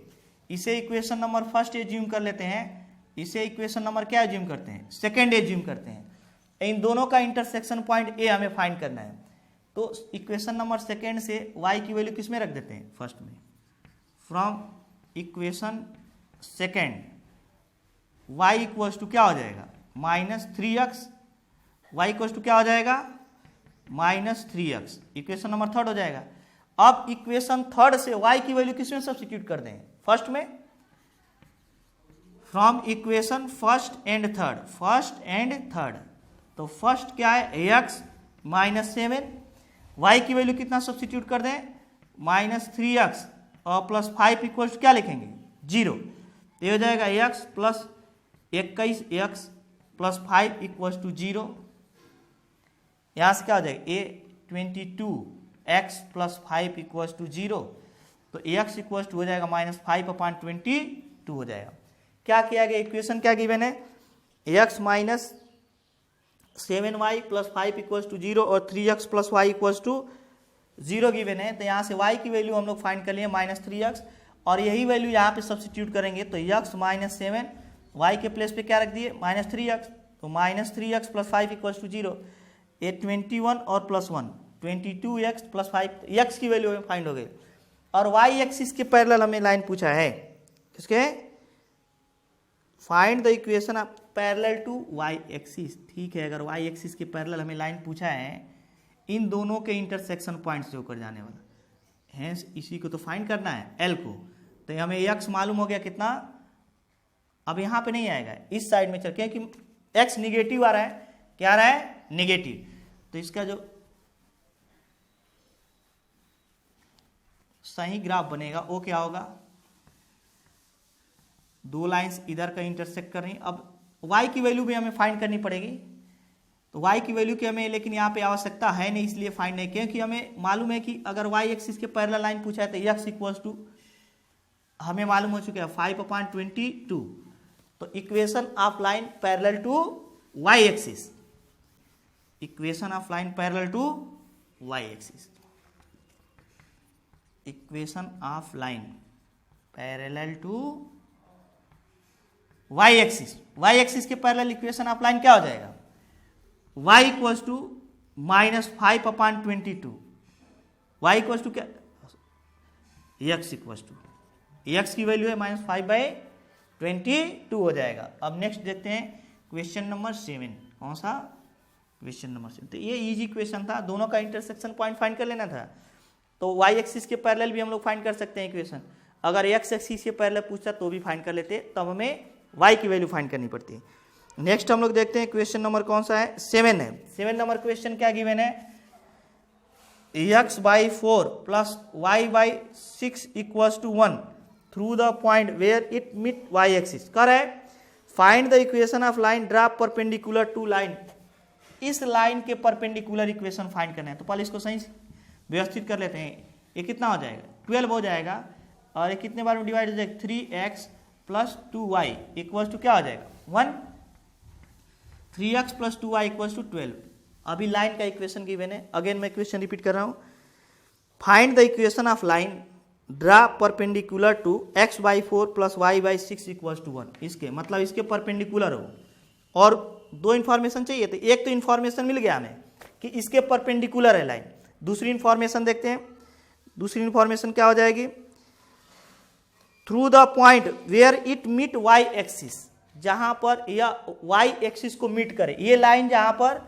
इसे इक्वेशन नंबर फर्स्ट एज्यूम कर लेते हैं, इसे इक्वेशन नंबर क्या एज्यूम करते हैं? सेकेंड एज्यूम करते हैं। इन दोनों का इंटरसेक्शन पॉइंट ए हमें फाइंड करना है, तो इक्वेशन नंबर सेकेंड से y की वैल्यू किस में रख देते हैं? फर्स्ट में। फ्रॉम इक्वेशन सेकेंड y = क्या हो जाएगा? -3x, y = क्या हो जाएगा? -3x। इक्वेशन नंबर थर्ड हो जाएगा। अब इक्वेशन थर्ड से y की वैल्यू किस में सब्स्टिट्यूट कर दें? फर्स्ट में। From equation first and third, तो फर्स्ट क्या है? x - 7, y की वैल्यू कितना सब्स्टिट्यूट कर दें? -3x और +5 = क्या लिखेंगे? 0। तो ये हो जाएगा x + 21x + 5 = 0। यहाँ से क्या हो जाएगा? a 22x + 5 = 0, तो x हो जाएगा -5/22 हो जाएगा। क्या किया गया? इक्वेशन क्या गिवन है? x - 7y + 5 = 0 और 3x + y = 0 गिवन है। तो यहाँ से y की वैल्यू हम लोग फाइंड कर लिए -3x और यही वैल्यू यहाँ पे सब्स्टिट्यूट करेंगे, तो x - 7 y के प्लेस पे क्या रख दिए? -3x, तो -3x + 5 = 0, ये 21 और +1 22x + 5, x की वैल्यू हमें फाइंड हो गई। और y एक्सिस के पैरेलल हमें लाइन पूछा है, किसके? Find the equation of parallel to y axis. ठीक है, अगर y एक्सिस के पैरेलल हमें लाइन पूछा है, इन दोनों के इंटरसेक्शन पॉइंट से होकर जाने वाला है, इसी को तो फाइंड करना है, l को। तो हमें x मालूम हो गया कितना, अब यहाँ पे नहीं आएगा, इस साइड में चल, क्योंकि x निगेटिव आ रहा है। क्या आ रहा है? निगेटिव। तो इसका जो सही ग्राफ बनेगा वो क्या होगा? दो लाइंस इधर का इंटरसेक्ट कर रही। अब y की वैल्यू भी हमें फाइंड करनी पड़ेगी, तो y की वैल्यू की हमें लेकिन यहाँ पे आवश्यकता है नहीं, इसलिए फाइंड नहीं, क्योंकि हमें मालूम है कि अगर y एक्सिस के पैरेलल लाइन पूछा है तो x हमें मालूम हो चुका है 5/22। तो equation of line parallel to y axis, equation of line parallel to y axis, equation of line parallel to y axis, y axis के पैरेलल इक्वेशन ऑफ लाइन क्या हो जाएगा? y = -5/22, y क्या? x की वैल्यू है -5/22 हो जाएगा। अब नेक्स्ट देखते हैं क्वेश्चन नंबर 7। कौन सा? Question number 7। तो ये इजी क्वेश्चन था, दोनों का इंटरसेक्शन पॉइंट फाइंड कर लेना था। तो y एक्सिस के पैरेलल भी हम लोग फाइंड कर सकते हैं इक्वेशन, अगर x एक्सिस के पैरेलल पूछता तो भी फाइंड कर लेते, तब हमें y की वैल्यू फाइंड करनी पड़ती है। नेक्स्ट हम लोग देखते हैं क्वेश्चन नंबर कौन सा है? 7 है। 7 नंबर क्वेश्चन क्या गिवन है? x/4 + y/6 = 1 through the point where it meet y axis. कर है find the equation of line draw perpendicular to line. इस लाइन के परपेंडिकुलर इक्वेशन फाइंड करना है, तो पहले इसको सही व्यवस्थित कर लेते हैं। ये कितना हो जाएगा? 12 हो जाएगा, और ये कितने बार में डिवाइड हो जाएगा? 3x + 2y = क्या हो जाएगा? 1। 3x + 2y = 12। अभी लाइन का इक्वेशन गिवन है, अगेन मैं इक्वेशन रिपीट कर रहा हूँ। Find the equation of line draw perpendicular to x/4 + y/6 = 1। इसके मतलब इसके परपेंडिकुलर हो, और दो इन्फॉर्मेशन चाहिए थे। एक तो इन्फॉर्मेशन मिल गया हमें कि इसके परपेंडिकुलर है लाइन, दूसरी इन्फॉर्मेशन देखते हैं। दूसरी इन्फॉर्मेशन क्या हो जाएगी? Through the point where it meet y axis. जहां पर यह वाई एक्सिस को मीट करे, ये लाइन जहां पर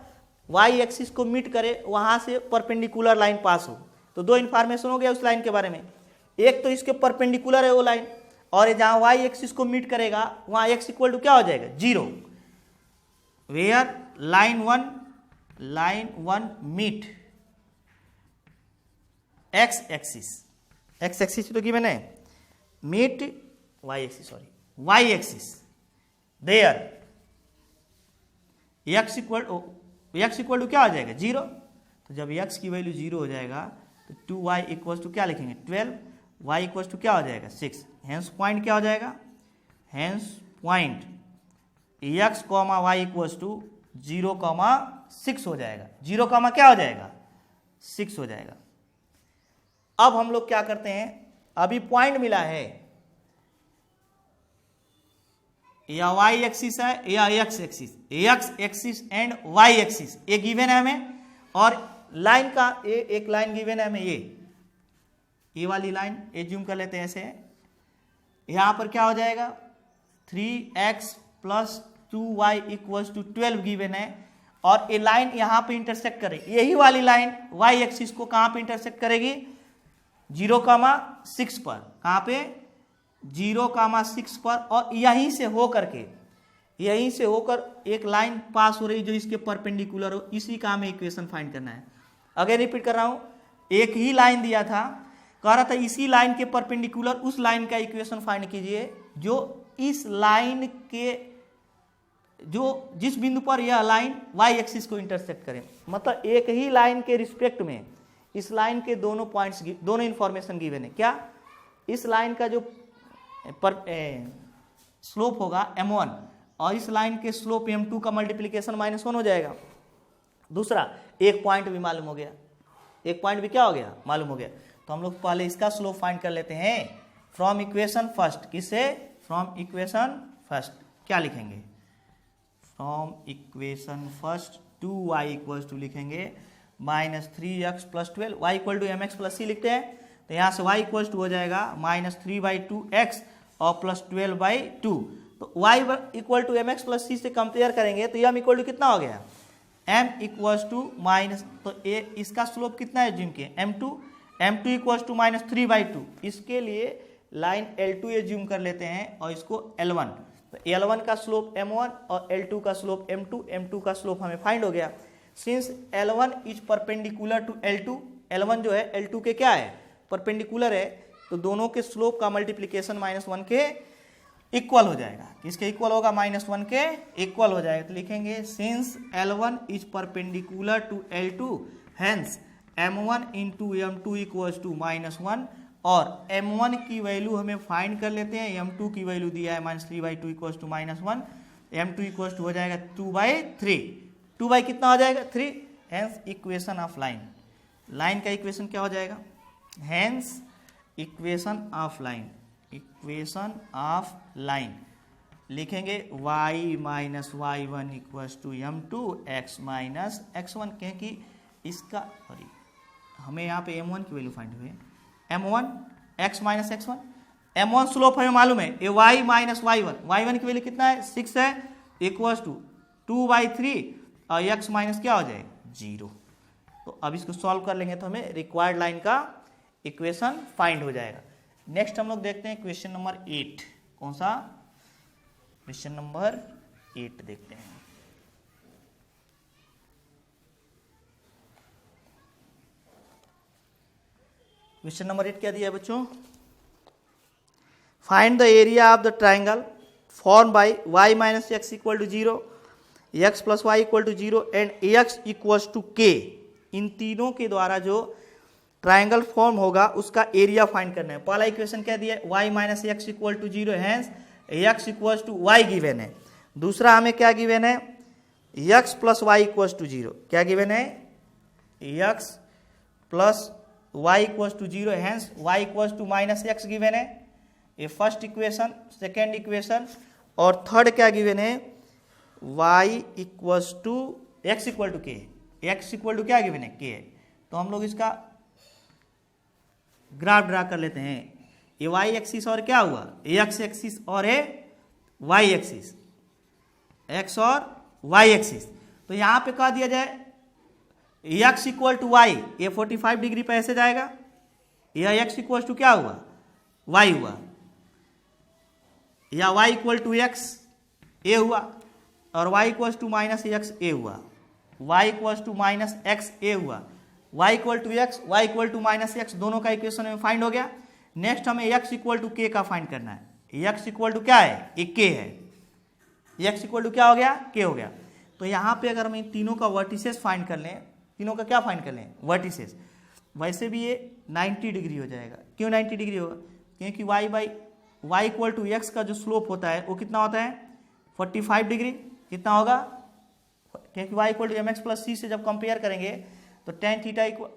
वाई एक्सिस को मीट करे वहां से परपेंडिकुलर लाइन पास हो। तो दो इंफॉर्मेशन हो गया उस लाइन के बारे में, एक तो इसके परपेंडिकुलर है वो लाइन, और जहां वाई एक्सिस को मीट करेगा वहां एक्स इक्वल टू क्या हो जाएगा 0, where line one meet X axis तो गिवन है, meet Y axis there X equal to क्या हो जाएगा 0। तो जब x की वैल्यू 0 हो जाएगा तो 2y इक्वल टू क्या लिखेंगे 12, y इक्वल टू क्या हो जाएगा 6। हेंस पॉइंट क्या हो जाएगा, hence point x comma Y equal to 0,6 हो जाएगा, 0, क्या हो जाएगा 6 हो जाएगा। अब हम लोग क्या करते हैं, अभी पॉइंट मिला है, या y एक्सिस है या x axis and y axis ये गिवन है हमें, और लाइन का एक लाइन गिवन है हमें, ये वाली लाइन ये जूम कर लेते हैं ऐसे, यहां पर क्या हो जाएगा 3x + 2y = 12 गिवन है, और ये लाइन यहां पे इंटरसेक्ट करे, यही वाली लाइन y एक्सिस को कहां पे इंटरसेक्ट करेगी 0,6 पर, कहां पे 0,6 पर, और यहीं से होकर एक लाइन पास हो रही जो इसके परपेंडिकुलर हो, इसी का हमें इक्वेशन फाइंड करना है। अगर रिपीट कर रहा हूं, एक ही लाइन दिया था, कह रहा था इसी लाइन के परपेंडिकुलर उस लाइन का इक्वेशन फाइंड कीजिए जो इस लाइन के जिस बिंदु पर यह लाइन y एक्सिस को इंटरसेक्ट करे, मतलब एक ही लाइन के रिस्पेक्ट में इस लाइन के दोनों पॉइंट्स दोनों इंफॉर्मेशन गिवन है। क्या, इस लाइन का जो स्लोप होगा m1 और इस लाइन के स्लोप m2 का मल्टीप्लीकेशन -1 हो जाएगा। दूसरा एक पॉइंट भी मालूम हो गया, एक पॉइंट भी क्या हो गया मालूम हो गया। तो हम लोग पहले इसका स्लोप फाइंड कर लेते हैं फ्रॉम इक्वेशन फर्स्ट। किससे, फ्रॉम इक्वेशन फर्स्ट। क्या लिखेंगे, फ्रॉम इक्वेशन फर्स्ट 2y = लिखेंगे -3x + 12, y = mx + c लिखते हैं। तो यहाँ से y = हो जाएगा -3/2x और +12/2। तो y = mx + c से कंपेयर करेंगे तो m = कितना हो गया, m = तो इसका स्लोप कितना है जिम के m2 = -3/2। इसके लिए लाइन L2 ये जूम कर लेते हैं और इसको L1, तो L1 का स्लोप m1 और L2 का स्लोप m2, m2 का स्लोप हमें फाइंड हो गया। Since L1 is perpendicular to L2, L1 जो है L2 के क्या है परपेंडिकुलर है, तो दोनों के स्लोप का मल्टीप्लीकेशन -1 के इक्वल हो जाएगा। किसके इक्वल होगा, -1 के इक्वल हो जाएगा। तो लिखेंगे since L1 is perpendicular to L2 hence m1 × m2 = -1, और m1 की वैल्यू हमें फाइंड कर लेते हैं, m2 की वैल्यू दिया है -3/2 = -1, m2 हो जाएगा 2/3, 2 कितना हो जाएगा 3, hence equation of line. Line का इक्वेशन क्या हो जाएगा, hence equation of line, equation of line लिखेंगे y - y1 = m2 x - x1, क्योंकि इसका सॉरी हमें यहाँ पे m1 की वैल्यू फाइंड हुई है, m1 x - x1, m1 slope हमें मालूम है, ये y - y1 की वैल्यू कितना है 6 है, = 2/3, और x माइनस क्या हो जाएगा 0। तो अब इसको सॉल्व कर लेंगे तो हमें रिक्वायर्ड लाइन का इक्वेशन फाइंड हो जाएगा। नेक्स्ट हम लोग देखते हैं क्वेश्चन नंबर 8, कौन सा, क्वेश्चन नंबर 8 देखते हैं। क्वेश्चन नंबर 8 क्या दिया है बच्चों, find the area of the triangle form by y - x = 0, x + y = 0 and x = k। इन तीनों के द्वारा जो ट्राइंगल फॉर्म होगा उसका एरिया फाइंड करना है। पहला इक्वेशन क्या दिया है, y - x = 0 hence x = y given है। दूसरा हमें क्या गिवन है, x + y = 0, क्या गिवन है, x + y = 0 hence y = -x given है। ये फर्स्ट इक्वेशन, सेकेंड इक्वेशन, और थर्ड क्या गिवन है, y = x = k, x = क्या गिवन है k। तो हम लोग इसका ग्राफ ड्रा कर लेते हैं। ये y एक्सिस और क्या हुआ x एक्सिस और है y एक्सिस, एक्स और वाई एक्सिस। तो यहाँ पे कह दिया जाए x इक्वल टू वाई, ये 45 डिग्री पे ऐसे जाएगा, यह x इक्वल टू क्या हुआ, y हुआ, या y equal to X A हुआ, और y equal to minus X A हुआ, y equal to minus X A हुआ, y equal to X, y equal to minus X, दोनों का इक्वेशन में फाइंड हो गया। नेक्स्ट हमें x इक्वल टू के का फाइंड करना है। x इक्वल टू क्या है, एक k है, x इक्वल टू क्या हो गया, k हो गया। तो यहाँ पे अगर हम इन तीनों का वर्टिसेस फाइंड कर लें, तीनों का क्या फाइंड कर लें, वर्टिसेस, वैसे भी ये 90 डिग्री हो जाएगा। क्यों 90 डिग्री होगा, क्योंकि y इक्वल टू एक्स का जो स्लोप होता है वो कितना होता है, 45 डिग्री, कितना होगा, क्योंकि y equal to M X plus C से जब कंपेयर करेंगे तो टेन थीटा इक्वल,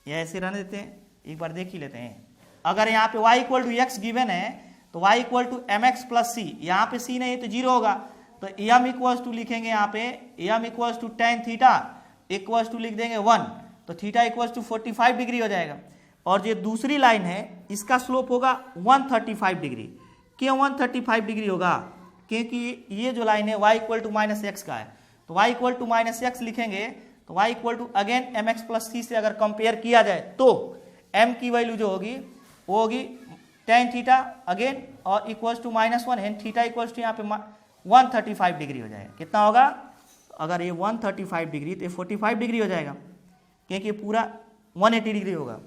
या ऐसे रहने देते हैं, एक बार देख ही लेते हैं। अगर यहाँ पे y equal to X given है तो y equal to M X plus C, यहाँ पे c नहीं है तो जीरो होगा, तो m इक्वल्स टू लिखेंगे यहाँ पे m equals to tan theta equals to लिख देंगे 1, तो थीटा इक्वल्स टू 45 डिग्री हो जाएगा। और जो दूसरी लाइन है इसका स्लोप होगा 135 डिग्री। क्यों 135 डिग्री होगा, क्योंकि ये जो लाइन है y equal to minus X का है, तो y equal to minus X लिखेंगे तो y equal to again M X plus C से अगर कंपेयर किया जाए तो m की वैल्यू जो होगी वो होगी टेन थीटा अगेन और equals to minus one, and theta equals to यहाँ पे 135 डिग्री हो जाएगा। कितना होगा, अगर ये 135 डिग्री तो ये 45 डिग्री हो जाएगा, क्योंकि पूरा 180 डिग्री होगा,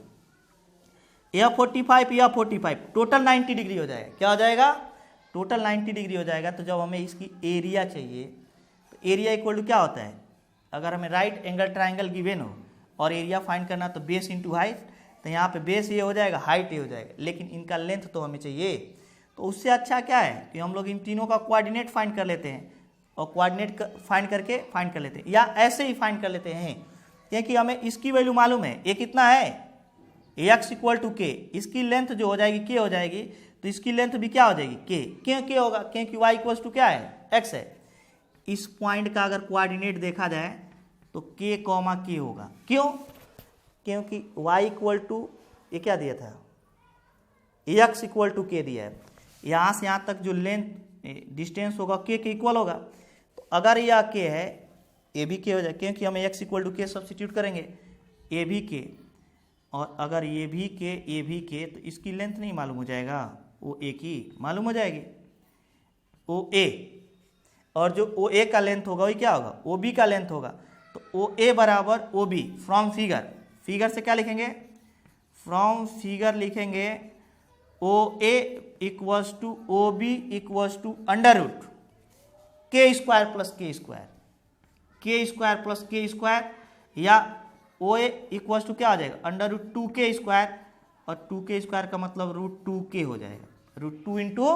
यह 45 या 45 टोटल 90 डिग्री हो जाएगा। क्या हो जाएगा, टोटल 90 डिग्री हो जाएगा। तो जब हमें इसकी एरिया चाहिए तो एरिया इक्वल टू क्या होता है, अगर हमें राइट एंगल ट्राइंगल गिवन हो और एरिया फाइंड करना तो बेस इंटू हाइट, तो यहाँ पे बेस ये हो जाएगा, हाइट ये हो जाएगा, लेकिन इनका लेंथ तो हमें चाहिए। तो उससे अच्छा क्या है कि हम लोग इन तीनों का कोऑर्डिनेट फाइंड कर लेते हैं और कोऑर्डिनेट फाइंड कर लेते हैं, या ऐसे ही फाइंड कर लेते हैं, क्योंकि हमें इसकी वैल्यू मालूम है, ये कितना है x इक्वल टू के, इसकी लेंथ जो हो जाएगी k हो जाएगी, तो इसकी लेंथ भी क्या हो जाएगी k। क्यों k होगा, क्योंकि y इक्वल टू क्या है, x है। इस पॉइंट का अगर कोऑर्डिनेट देखा जाए तो k कॉमा k होगा। क्यों, क्योंकि y इक्वल टू ये क्या दिया था, x इक्वल टू k दिया है, यहाँ से यहाँ तक जो लेंथ डिस्टेंस होगा k के इक्वल होगा। तो अगर यह k है, ये भी k हो जाए, क्योंकि हमें x equal to k substitute करेंगे, ये भी k, और अगर ये भी k, तो इसकी लेंथ नहीं मालूम हो जाएगा, वो a की मालूम हो जाएगी, ओ a, और जो ओ ए का लेंथ होगा वही क्या होगा, ओ बी का लेंथ होगा। तो ओ ए बराबर ओ बी, फ्रॉम फिगर से क्या लिखेंगे, फ्रॉम फिगर लिखेंगे O A equals to O B equals to under root K square plus के स्क्वायर, या ओ ए इक्वल्स टू क्या हो जाएगा, अंडर रूट 2k स्क्वायर, और 2k स्क्वायर का मतलब रूट 2k हो जाएगा, रूट 2 इंटू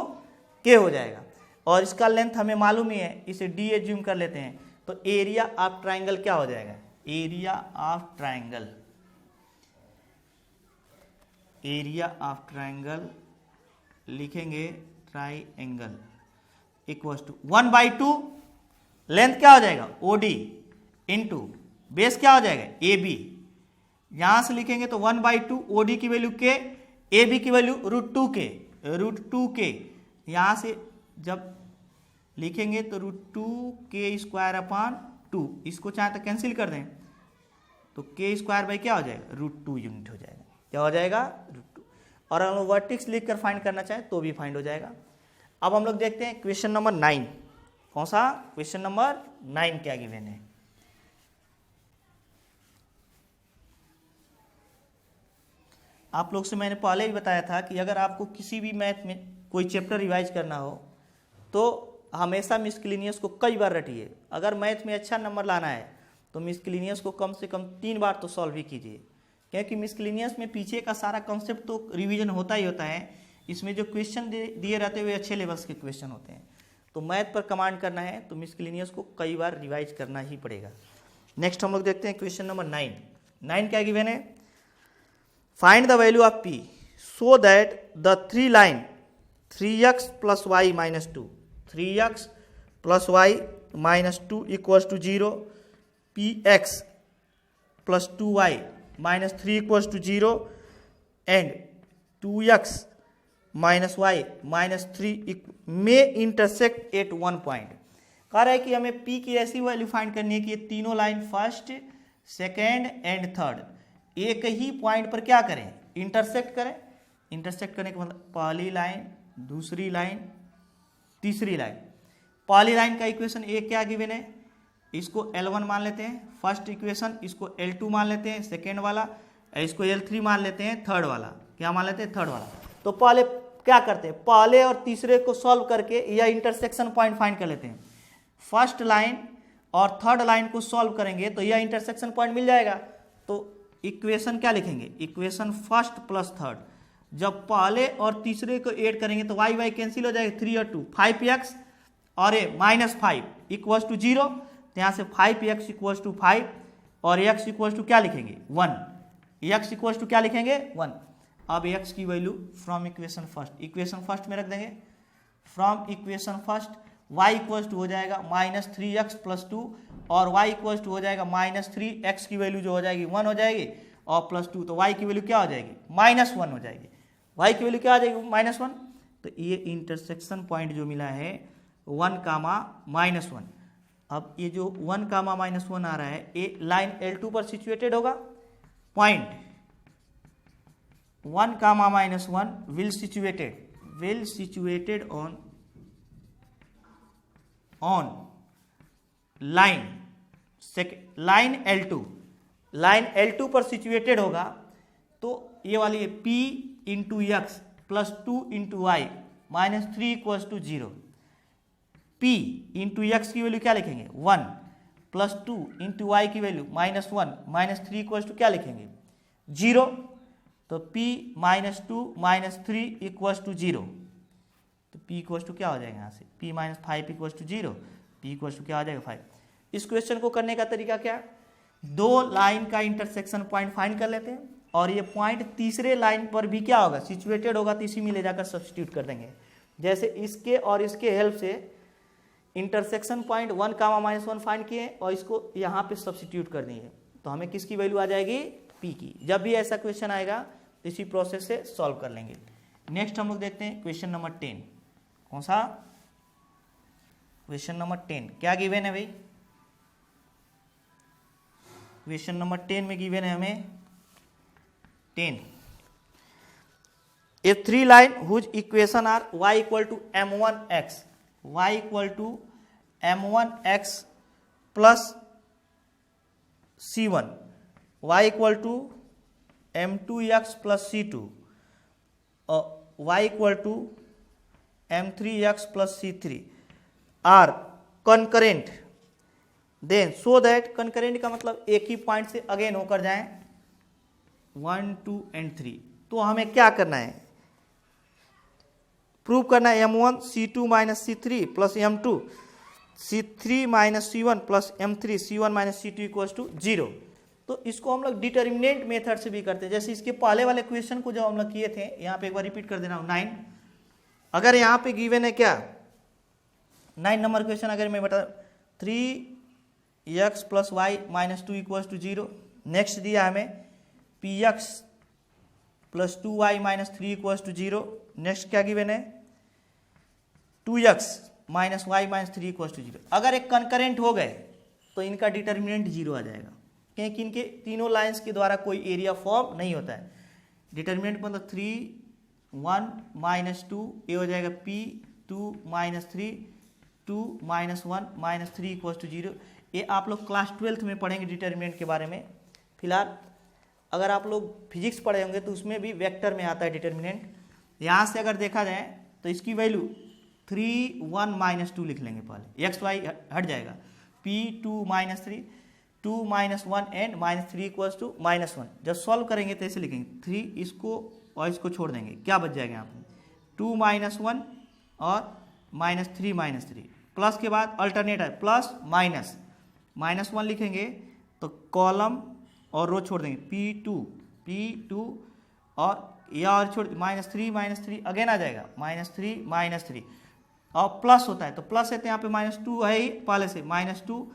के हो जाएगा। और इसका लेंथ हमें मालूम ही है, इसे d एज्यूम कर लेते हैं, तो एरिया ऑफ ट्राइंगल क्या हो जाएगा, एरिया ऑफ ट्राइंगल लिखेंगे, ट्राइंगल इक्वल्स टू 1/2 लेंथ क्या हो जाएगा OD इंटू बेस क्या हो जाएगा AB, यहां से लिखेंगे तो 1/2 OD की वैल्यू k, AB की वैल्यू रूट 2k, यहां से जब लिखेंगे तो रूट 2k स्क्वायर अपॉन 2, इसको चाहे तो कैंसिल कर दें तो k स्क्वायर बाई क्या हो जाएगा, रूट 2 यूनिट हो जाएगा। क्या हो जाएगा, रूट 2। और हम लोग वर्टिक्स लिख कर फाइंड करना चाहें तो भी फाइंड हो जाएगा। अब हम लोग देखते हैं क्वेश्चन नंबर 9, कौन सा क्वेश्चन नंबर 9 क्या गिवन है। आप लोग से मैंने पहले भी बताया था कि अगर आपको किसी भी मैथ में कोई चैप्टर रिवाइज करना हो तो हमेशा मिसक्लिनियस को कई बार रटिए। अगर मैथ में अच्छा नंबर लाना है तो मिसक्लिनियस को कम से कम 3 बार तो सॉल्व ही कीजिए, क्योंकि मिसक्लिनियस में पीछे का सारा कॉन्सेप्ट तो रिवीजन होता ही होता है। इसमें जो क्वेश्चन दिए रहते हुए अच्छे लेवल्स के क्वेश्चन होते हैं, तो मैथ पर कमांड करना है तो मिसक्लिनियस को कई बार रिवाइज करना ही पड़ेगा। नेक्स्ट हम लोग देखते हैं क्वेश्चन नंबर 9 क्या गिवन है, find the value of p so that the 3 line 3x plus Y minus 2, 3x plus Y minus 2 equals to 0, px plus 2y minus 3 equals to 0 and 2x minus y minus 3 में intersect at 1 point. कह रहा है कि हमें p की ऐसी value find करनी है कि ये तीनों line first second and third एक ही पॉइंट पर क्या करें, इंटरसेक्ट करें। इंटरसेक्ट करने का मतलब पहली लाइन, दूसरी लाइन, तीसरी लाइन। पहली लाइन का इक्वेशन ए क्या गिवन है, इसको L1 मान लेते हैं फर्स्ट इक्वेशन, इसको L2 मान लेते हैं सेकेंड वाला, इसको L3 मान लेते हैं थर्ड वाला। क्या मान लेते हैं, थर्ड वाला। तो पहले क्या करते हैं, पहले और तीसरे को सॉल्व करके यह इंटरसेक्शन पॉइंट फाइंड कर लेते हैं। फर्स्ट लाइन और थर्ड लाइन को सॉल्व करेंगे तो यह इंटरसेक्शन पॉइंट मिल जाएगा। तो इक्वेशन क्या लिखेंगे, इक्वेशन फर्स्ट प्लस थर्ड। जब पहले और तीसरे को ऐड करेंगे तो वाई वाई कैंसिल हो जाएगा, 3 और 2 5x और ए -5 इक्वल्स टू 0। तो यहाँ से 5x इक्वल्स टू 5 और x इक्वल्स टू क्या लिखेंगे 1। x इक्वल्स टू क्या लिखेंगे 1। अब x की value from equation first, equation first में रख देंगे। From equation first y equals to हो जाएगा -3x + 2 और y इक्वल्स टू हो जाएगा -3x की वैल्यू जो हो जाएगी 1 हो जाएगी और +2, तो y की वैल्यू क्या हो जाएगी -1 हो जाएगी। y की वैल्यू क्या आ जाएगी -1। तो ये इंटरसेक्शन पॉइंट जो मिला है 1, -1। अब ये जो 1, -1 आ रहा है ये लाइन L2 पर सिचुएटेड होगा। Point 1, -1 will situated on line L2 पर सिचुएटेड होगा। तो ये वाली है P × x + 2 × y -3 = 0। P × x की वैल्यू क्या लिखेंगे 1 + 2 × y की वैल्यू -1 -3 = क्या लिखेंगे 0। तो P -2 -3 = 0। तो P = क्या हो जाएगा यहाँ से, P - 5 = 0, P = क्या हो जाएगा 5। इस क्वेश्चन को करने का तरीका क्या, दो लाइन का इंटरसेक्शन पॉइंट फाइंड कर लेते हैं और ये पॉइंट तीसरे लाइन पर भी क्या होगा सिचुएटेड होगा, तो इसी में ले जाकर सब्स्टिट्यूट कर देंगे। जैसे इसके और इसके हेल्प से इंटरसेक्शन पॉइंट 1, -1 फाइंड किए और इसको यहाँ पे सब्स्टिट्यूट कर दिए, तो हमें किसकी वैल्यू आ जाएगी P की। जब भी ऐसा क्वेश्चन आएगा तो इसी प्रोसेस से सॉल्व कर लेंगे। नेक्स्ट हम लोग देखते हैं क्वेश्चन नंबर 10। कौन सा, क्वेश्चन नंबर 10 क्या गिवन है भाई, क्वेश्चन नंबर 10 में गिवन है हमें 10 a 3 line whose equation are y = m1x, y = m1x plus c1, y = m2x plus c2 और y = m3x plus c3 are concurrent, then so that concurrent का मतलब एक ही पॉइंट से अगेन होकर जाएं 1, 2 and 3। तो हमें क्या करना है, प्रूव करना है m1 c2 - c3 plus m2 c3 - c1 plus m3 c1 - c2 = 0। तो इसको हम लोग डिटर्मिनेंट मेथड से भी करते हैं। जैसे इसके पहले वाले क्वेश्चन को जो हम लोग किए थे, यहाँ पे एक बार रिपीट कर देना हूँ 9। अगर यहाँ पे गिवन है क्या 9 नंबर क्वेश्चन, अगर मैं बता 3x + y - 2 = 0। नेक्स्ट दिया हमें px + 2y - 3 = 0। नेक्स्ट क्या गिवन है 2x - y - 3 = 0। अगर एक कंकरेंट हो गए तो इनका डिटर्मिनेंट 0 आ जाएगा, क्योंकि इनके तीनों लाइंस के द्वारा कोई एरिया फॉर्म नहीं होता है। डिटर्मिनेंट मतलब 3, 1 - 2 ये हो जाएगा p 2 - 3 2 - 1 - 3 = 0। ये आप लोग क्लास 12th में पढ़ेंगे डिटर्मिनेंट के बारे में। फिलहाल अगर आप लोग फिजिक्स पढ़े होंगे तो उसमें भी वेक्टर में आता है डिटर्मिनेंट। यहाँ से अगर देखा जाए तो इसकी वैल्यू 3, 1 - 2 लिख लेंगे पहले, x y हट जाएगा, p 2 - 3 2 - 1 एंड -3 = -1। जब सॉल्व करेंगे तो ऐसे लिखेंगे 3 इसको और इसको छोड़ देंगे, क्या बच जाएगा यहाँ पे 2 - 1 और -3 - 3 प्लस के बाद अल्टरनेट है प्लस माइनस -1 लिखेंगे तो कॉलम और रो छोड़ देंगे P2 और या और छोड़ -3 - 3 अगेन आ जाएगा -3 - 3 और प्लस होता है तो प्लस है तो यहाँ पे -2 है ही पहले से -2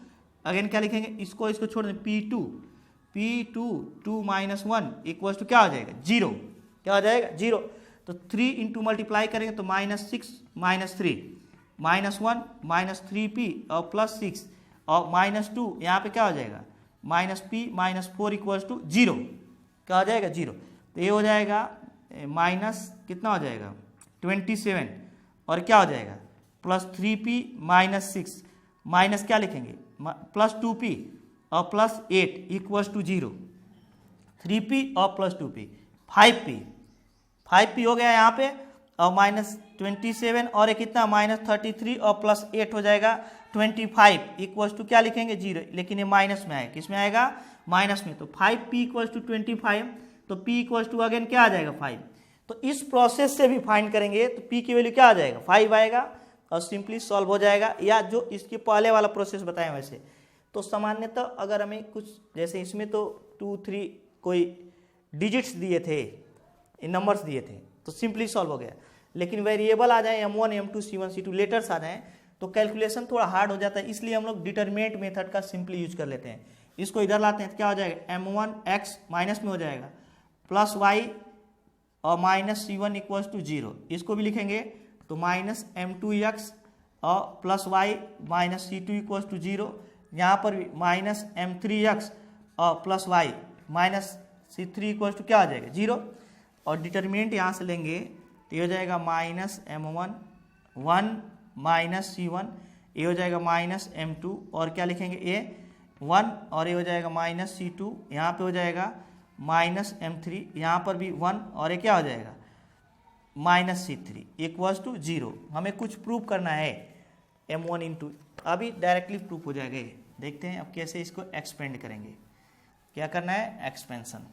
अगेन क्या लिखेंगे इसको छोड़ दें P2 2 - 1 = क्या हो जाएगा 0। क्या हो जाएगा 0। तो 3 × मल्टीप्लाई करेंगे तो -6 - 3 -1 -3p और +6 और -2 यहाँ पे क्या हो जाएगा -p -4 इक्वल्स टू 0, क्या हो जाएगा 0। तो ये हो जाएगा माइनस कितना हो जाएगा 27 और क्या हो जाएगा +3p -6 माइनस क्या लिखेंगे +2p और +8 इक्वल्स टू 0, 3p और +2p 5p हो गया यहाँ पे और -27 और कितना -33 और +8 हो जाएगा 25 इक्वल्स टू क्या लिखेंगे 0, लेकिन ये माइनस में है, किस में आएगा माइनस में। तो 5p इक्वल्स टू 25, तो p इक्वल्स टू अगेन क्या आ जाएगा 5। तो इस प्रोसेस से भी फाइंड करेंगे तो p की वैल्यू क्या आ जाएगा 5 आएगा और सिंपली सॉल्व हो जाएगा, या जो इसके पहले वाला प्रोसेस बताएं वैसे। तो सामान्यतः अगर हमें कुछ जैसे इसमें तो 2 3 कोई डिजिट्स दिए थे, नंबर्स दिए थे तो सिंपली सॉल्व हो गया, लेकिन वेरिएबल आ जाए m1 m2 c1 c2 letters आ जाएं तो कैलकुलेशन थोड़ा हार्ड हो जाता है, इसलिए हम लोग डिटरमिनेंट मेथड का सिंपली यूज कर लेते हैं। इसको इधर लाते हैं तो क्या हो जाएगा m1 x माइनस में हो जाएगा +y और -c1 इक्वल्स टू 0, इसको भी लिखेंगे तो -m2x और +y -c2 इक्वल्स टू 0, यहाँ पर भी -m3x और +y -c3 इक्वल्स टू क्या हो जाएगा 0, और डिटरमिनेंट यहाँ से लेंगे तो ये हो जाएगा -m1 1 -c1, ये हो जाएगा -m2 और क्या लिखेंगे ये 1 और ये हो जाएगा -c2, यहाँ पे हो जाएगा -m3, यहाँ पर भी 1 और ये क्या हो जाएगा -c3 इक्वल्स टू 0। हमें कुछ प्रूव करना है m1 इंटू, अभी डायरेक्टली प्रूफ हो जाएगा ये, देखते हैं अब कैसे इसको एक्सपेंड करेंगे। क्या करना है एक्सपेंशन।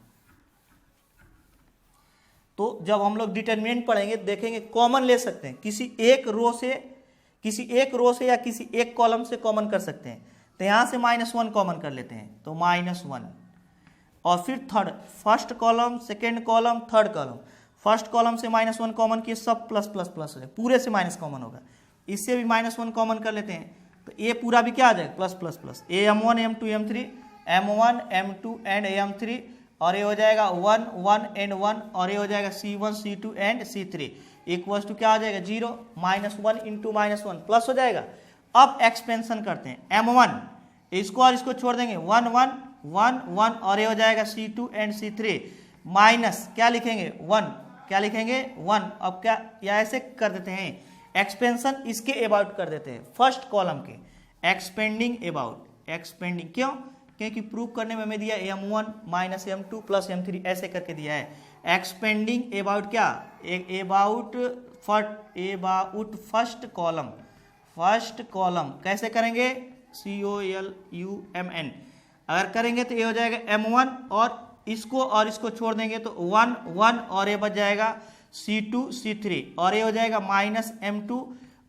तो जब हम लोग डिटरमिनेंट पढ़ेंगे देखेंगे कॉमन ले सकते हैं, किसी एक रो से या किसी एक कॉलम से कॉमन कर सकते हैं। तो यहाँ से -1 कॉमन कर लेते हैं तो -1 और फिर third, first column second column third column, first column से -1 कॉमन किए सब प्लस प्लस प्लस हो जाए, पूरे से माइनस कॉमन होगा, इससे भी -1 कॉमन कर लेते हैं तो ये पूरा भी क्या आ जाएगा plus plus plus, m1 m2 m3 m1 m2 and m3 और ये हो जाएगा 1 1 एंड 1 और ये हो जाएगा c1 c2 and c3 equals to क्या आ जाएगा 0, -1 इंटू -1 प्लस हो जाएगा। अब एक्सपेंशन करते हैं m1, इसको और इसको छोड़ देंगे 1 1 1 1 और ये हो जाएगा c2 एंड c3 माइनस क्या लिखेंगे 1, क्या लिखेंगे 1। अब क्या या ऐसे कर देते हैं एक्सपेंशन इसके अबाउट कर देते हैं फर्स्ट कॉलम के, एक्सपेंडिंग अबाउट, एक्सपेंडिंग क्यों, क्योंकि प्रूव करने में हमें दिया m1 -m2 + m3 ऐसे करके दिया है। एक्सपेंडिंग अबाउट क्या, about first column, first column कैसे करेंगे COLUMN, अगर करेंगे तो ये हो जाएगा m1 और इसको छोड़ देंगे तो 1 1 और ये बच जाएगा c2 c3 और ये हो जाएगा -m2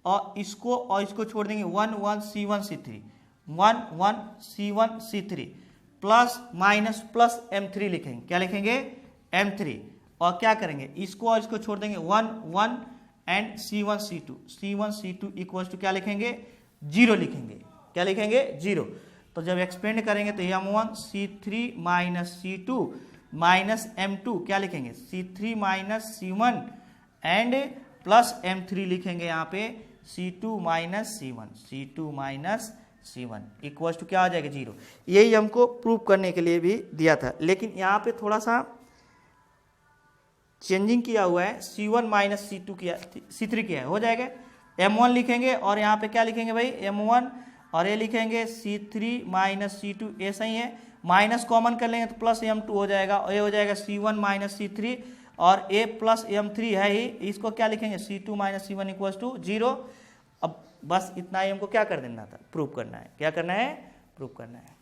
और इसको छोड़ देंगे 1 1 c1 c3 1 1 c1 c3 plus minus plus m3 लिखेंगे, क्या लिखेंगे m3 और क्या करेंगे इसको और इसको छोड़ देंगे 1 1 and c1 c2 equals to क्या लिखेंगे 0 लिखेंगे, क्या लिखेंगे 0। तो जब एक्सपेंड करेंगे तो m1 c3 c2 m2 क्या लिखेंगे c3 c1 and plus m3 लिखेंगे यहाँ पे c2 c1 इक्वल्स टू क्या आ जाएगा 0। यही हमको प्रूव करने के लिए भी दिया था, लेकिन यहाँ पे थोड़ा सा चेंजिंग किया हुआ है, c1 c2 किया c3 किया है, हो जाएगा m1 लिखेंगे और यहाँ पे क्या लिखेंगे भाई m1 और ये लिखेंगे c3 c2, ऐसा ही है, माइनस कॉमन कर लेंगे तो प्लस m2 हो जाएगा और ये हो जाएगा c1 c3 और a प्लस m3 है ही, इसको क्या लिखेंगे c2 c1 इक्वल्स टू 0। अब बस इतना ही हमको क्या कर देना था, प्रूव करना है। क्या करना है, प्रूव करना है।